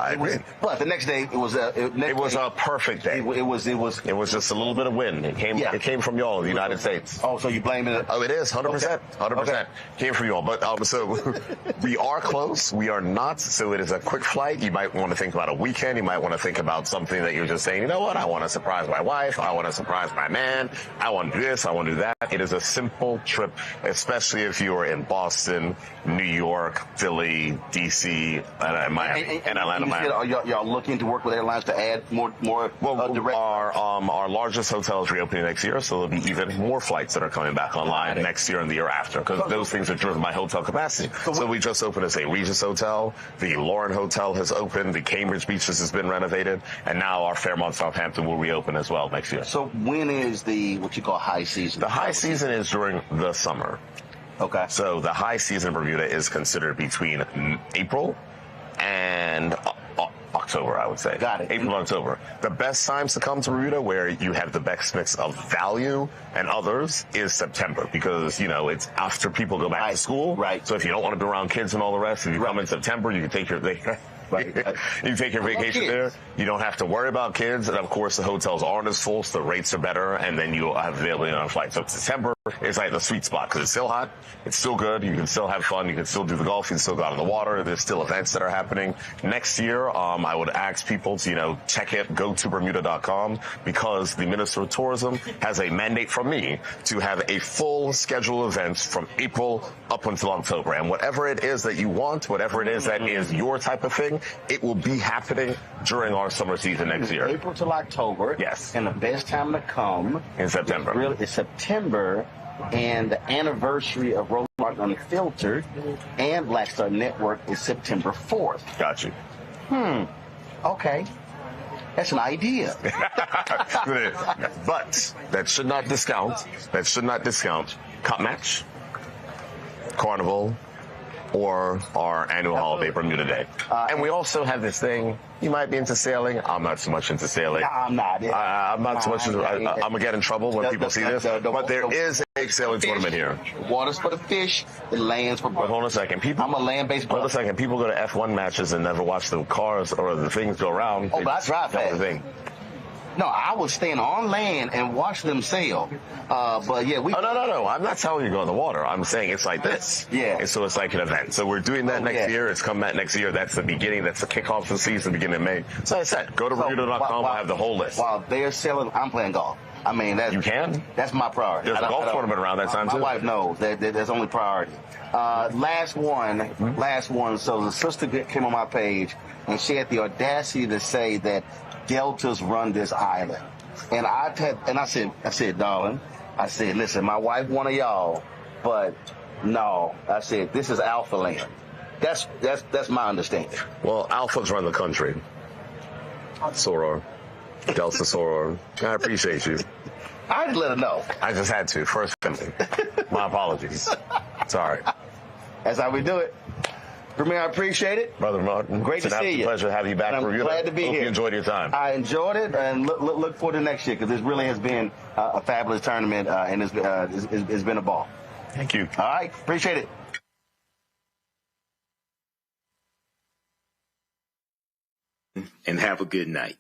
but the next day, it was a perfect day. It was just a little bit of wind. It came from y'all, the United States. Oh, so you blaming it? Oh, it is 100%. 100%. Okay. Came from y'all. But so we are close. We are not. So it is a quick flight. You might want to think about a weekend. You might want to think about something that you're just saying, you know what? I want to surprise my wife. I want to surprise my man. I want to do this. I want to do that. It is a simple trip, especially if you are in Boston, New York, Philly, D.C., and Miami, and Atlanta, Miami. Y'all looking to work with airlines to add more direct? Our largest hotel is reopening next year, so there'll be even more flights that are coming back online next year and the year after, because those things are driven by hotel capacity. So we just opened as a Regis Hotel. The Lauren Hotel has opened. The Cambridge Beaches has been renovated, and now our Fairmont Southampton will reopen as well next year. So when is what you call high season? The high season is during the summer. Okay. So the high season in Bermuda is considered between April and October, I would say. Got it. April and October. The best times to come to Bermuda, where you have the best mix of value and others, is September, because, it's after people go back to school. Right. So if you don't want to be around kids and all the rest, if you come in September, you can take your you take your vacation there. You don't have to worry about kids. And, of course, the hotels aren't as full, so the rates are better, and then you'll have availability on flights. So September is like the sweet spot, because it's still hot. It's still good. You can still have fun. You can still do the golf. You can still go out on the water. There's still events that are happening. Next year, I would ask people to, check it, go to Bermuda.com, because the Minister of Tourism has a mandate from me to have a full schedule of events from April up until October. And whatever it is that you want, whatever it is that is your type of thing, it will be happening during our summer season next year. April till October. Yes. And the best time to come in September. It's September, and the anniversary of Roland Martin Unfiltered and Black Star Network is September 4th. Got you. Okay. That's an idea. But that should not discount Cup Match, Carnival, or our annual holiday, Bermuda Day. And we also have this thing. You might be into sailing. I'm not so much into sailing. No, I'm not. I'm not so much. I'm going to get in trouble when people see this. But there is a sailing tournament here. Water's for the fish. The land's for... But hold on a second. I'm a land-based... Hold on a second. People go to F1 matches and never watch the cars or the things go around. Oh, but I drive fast. No, I was staying on land and watch them sail. But yeah, no. I'm not telling you to go in the water. I'm saying it's like this. Yeah. And so it's like an event. So we're doing that next year. It's come back next year. That's the beginning. That's the kickoff of the season, beginning of May. So as I said, go to Bermuda.com. We'll have the whole list. While they're selling, I'm playing golf. I mean, you can. That's my priority. There's a golf tournament around that time too. My wife knows that's only priority. Last one. So the sister came on my page, and she had the audacity to say that Deltas run this island. And I said, darling, I said, listen, my wife one of y'all, but no, I said, this is Alpha land. That's my understanding. Well, Alphas run the country. Soror, Delta Soror. I appreciate you. I just let her know. I just had to. First family. My apologies. Sorry. That's how we do it. Premier, I appreciate it. Brother Martin, great to see you. It's a pleasure to have you back. I'm glad to be here. Hope you enjoyed your time. I enjoyed it, and look forward to next year, because this really has been a fabulous tournament, and it's been a ball. Thank you. All right, appreciate it. And have a good night.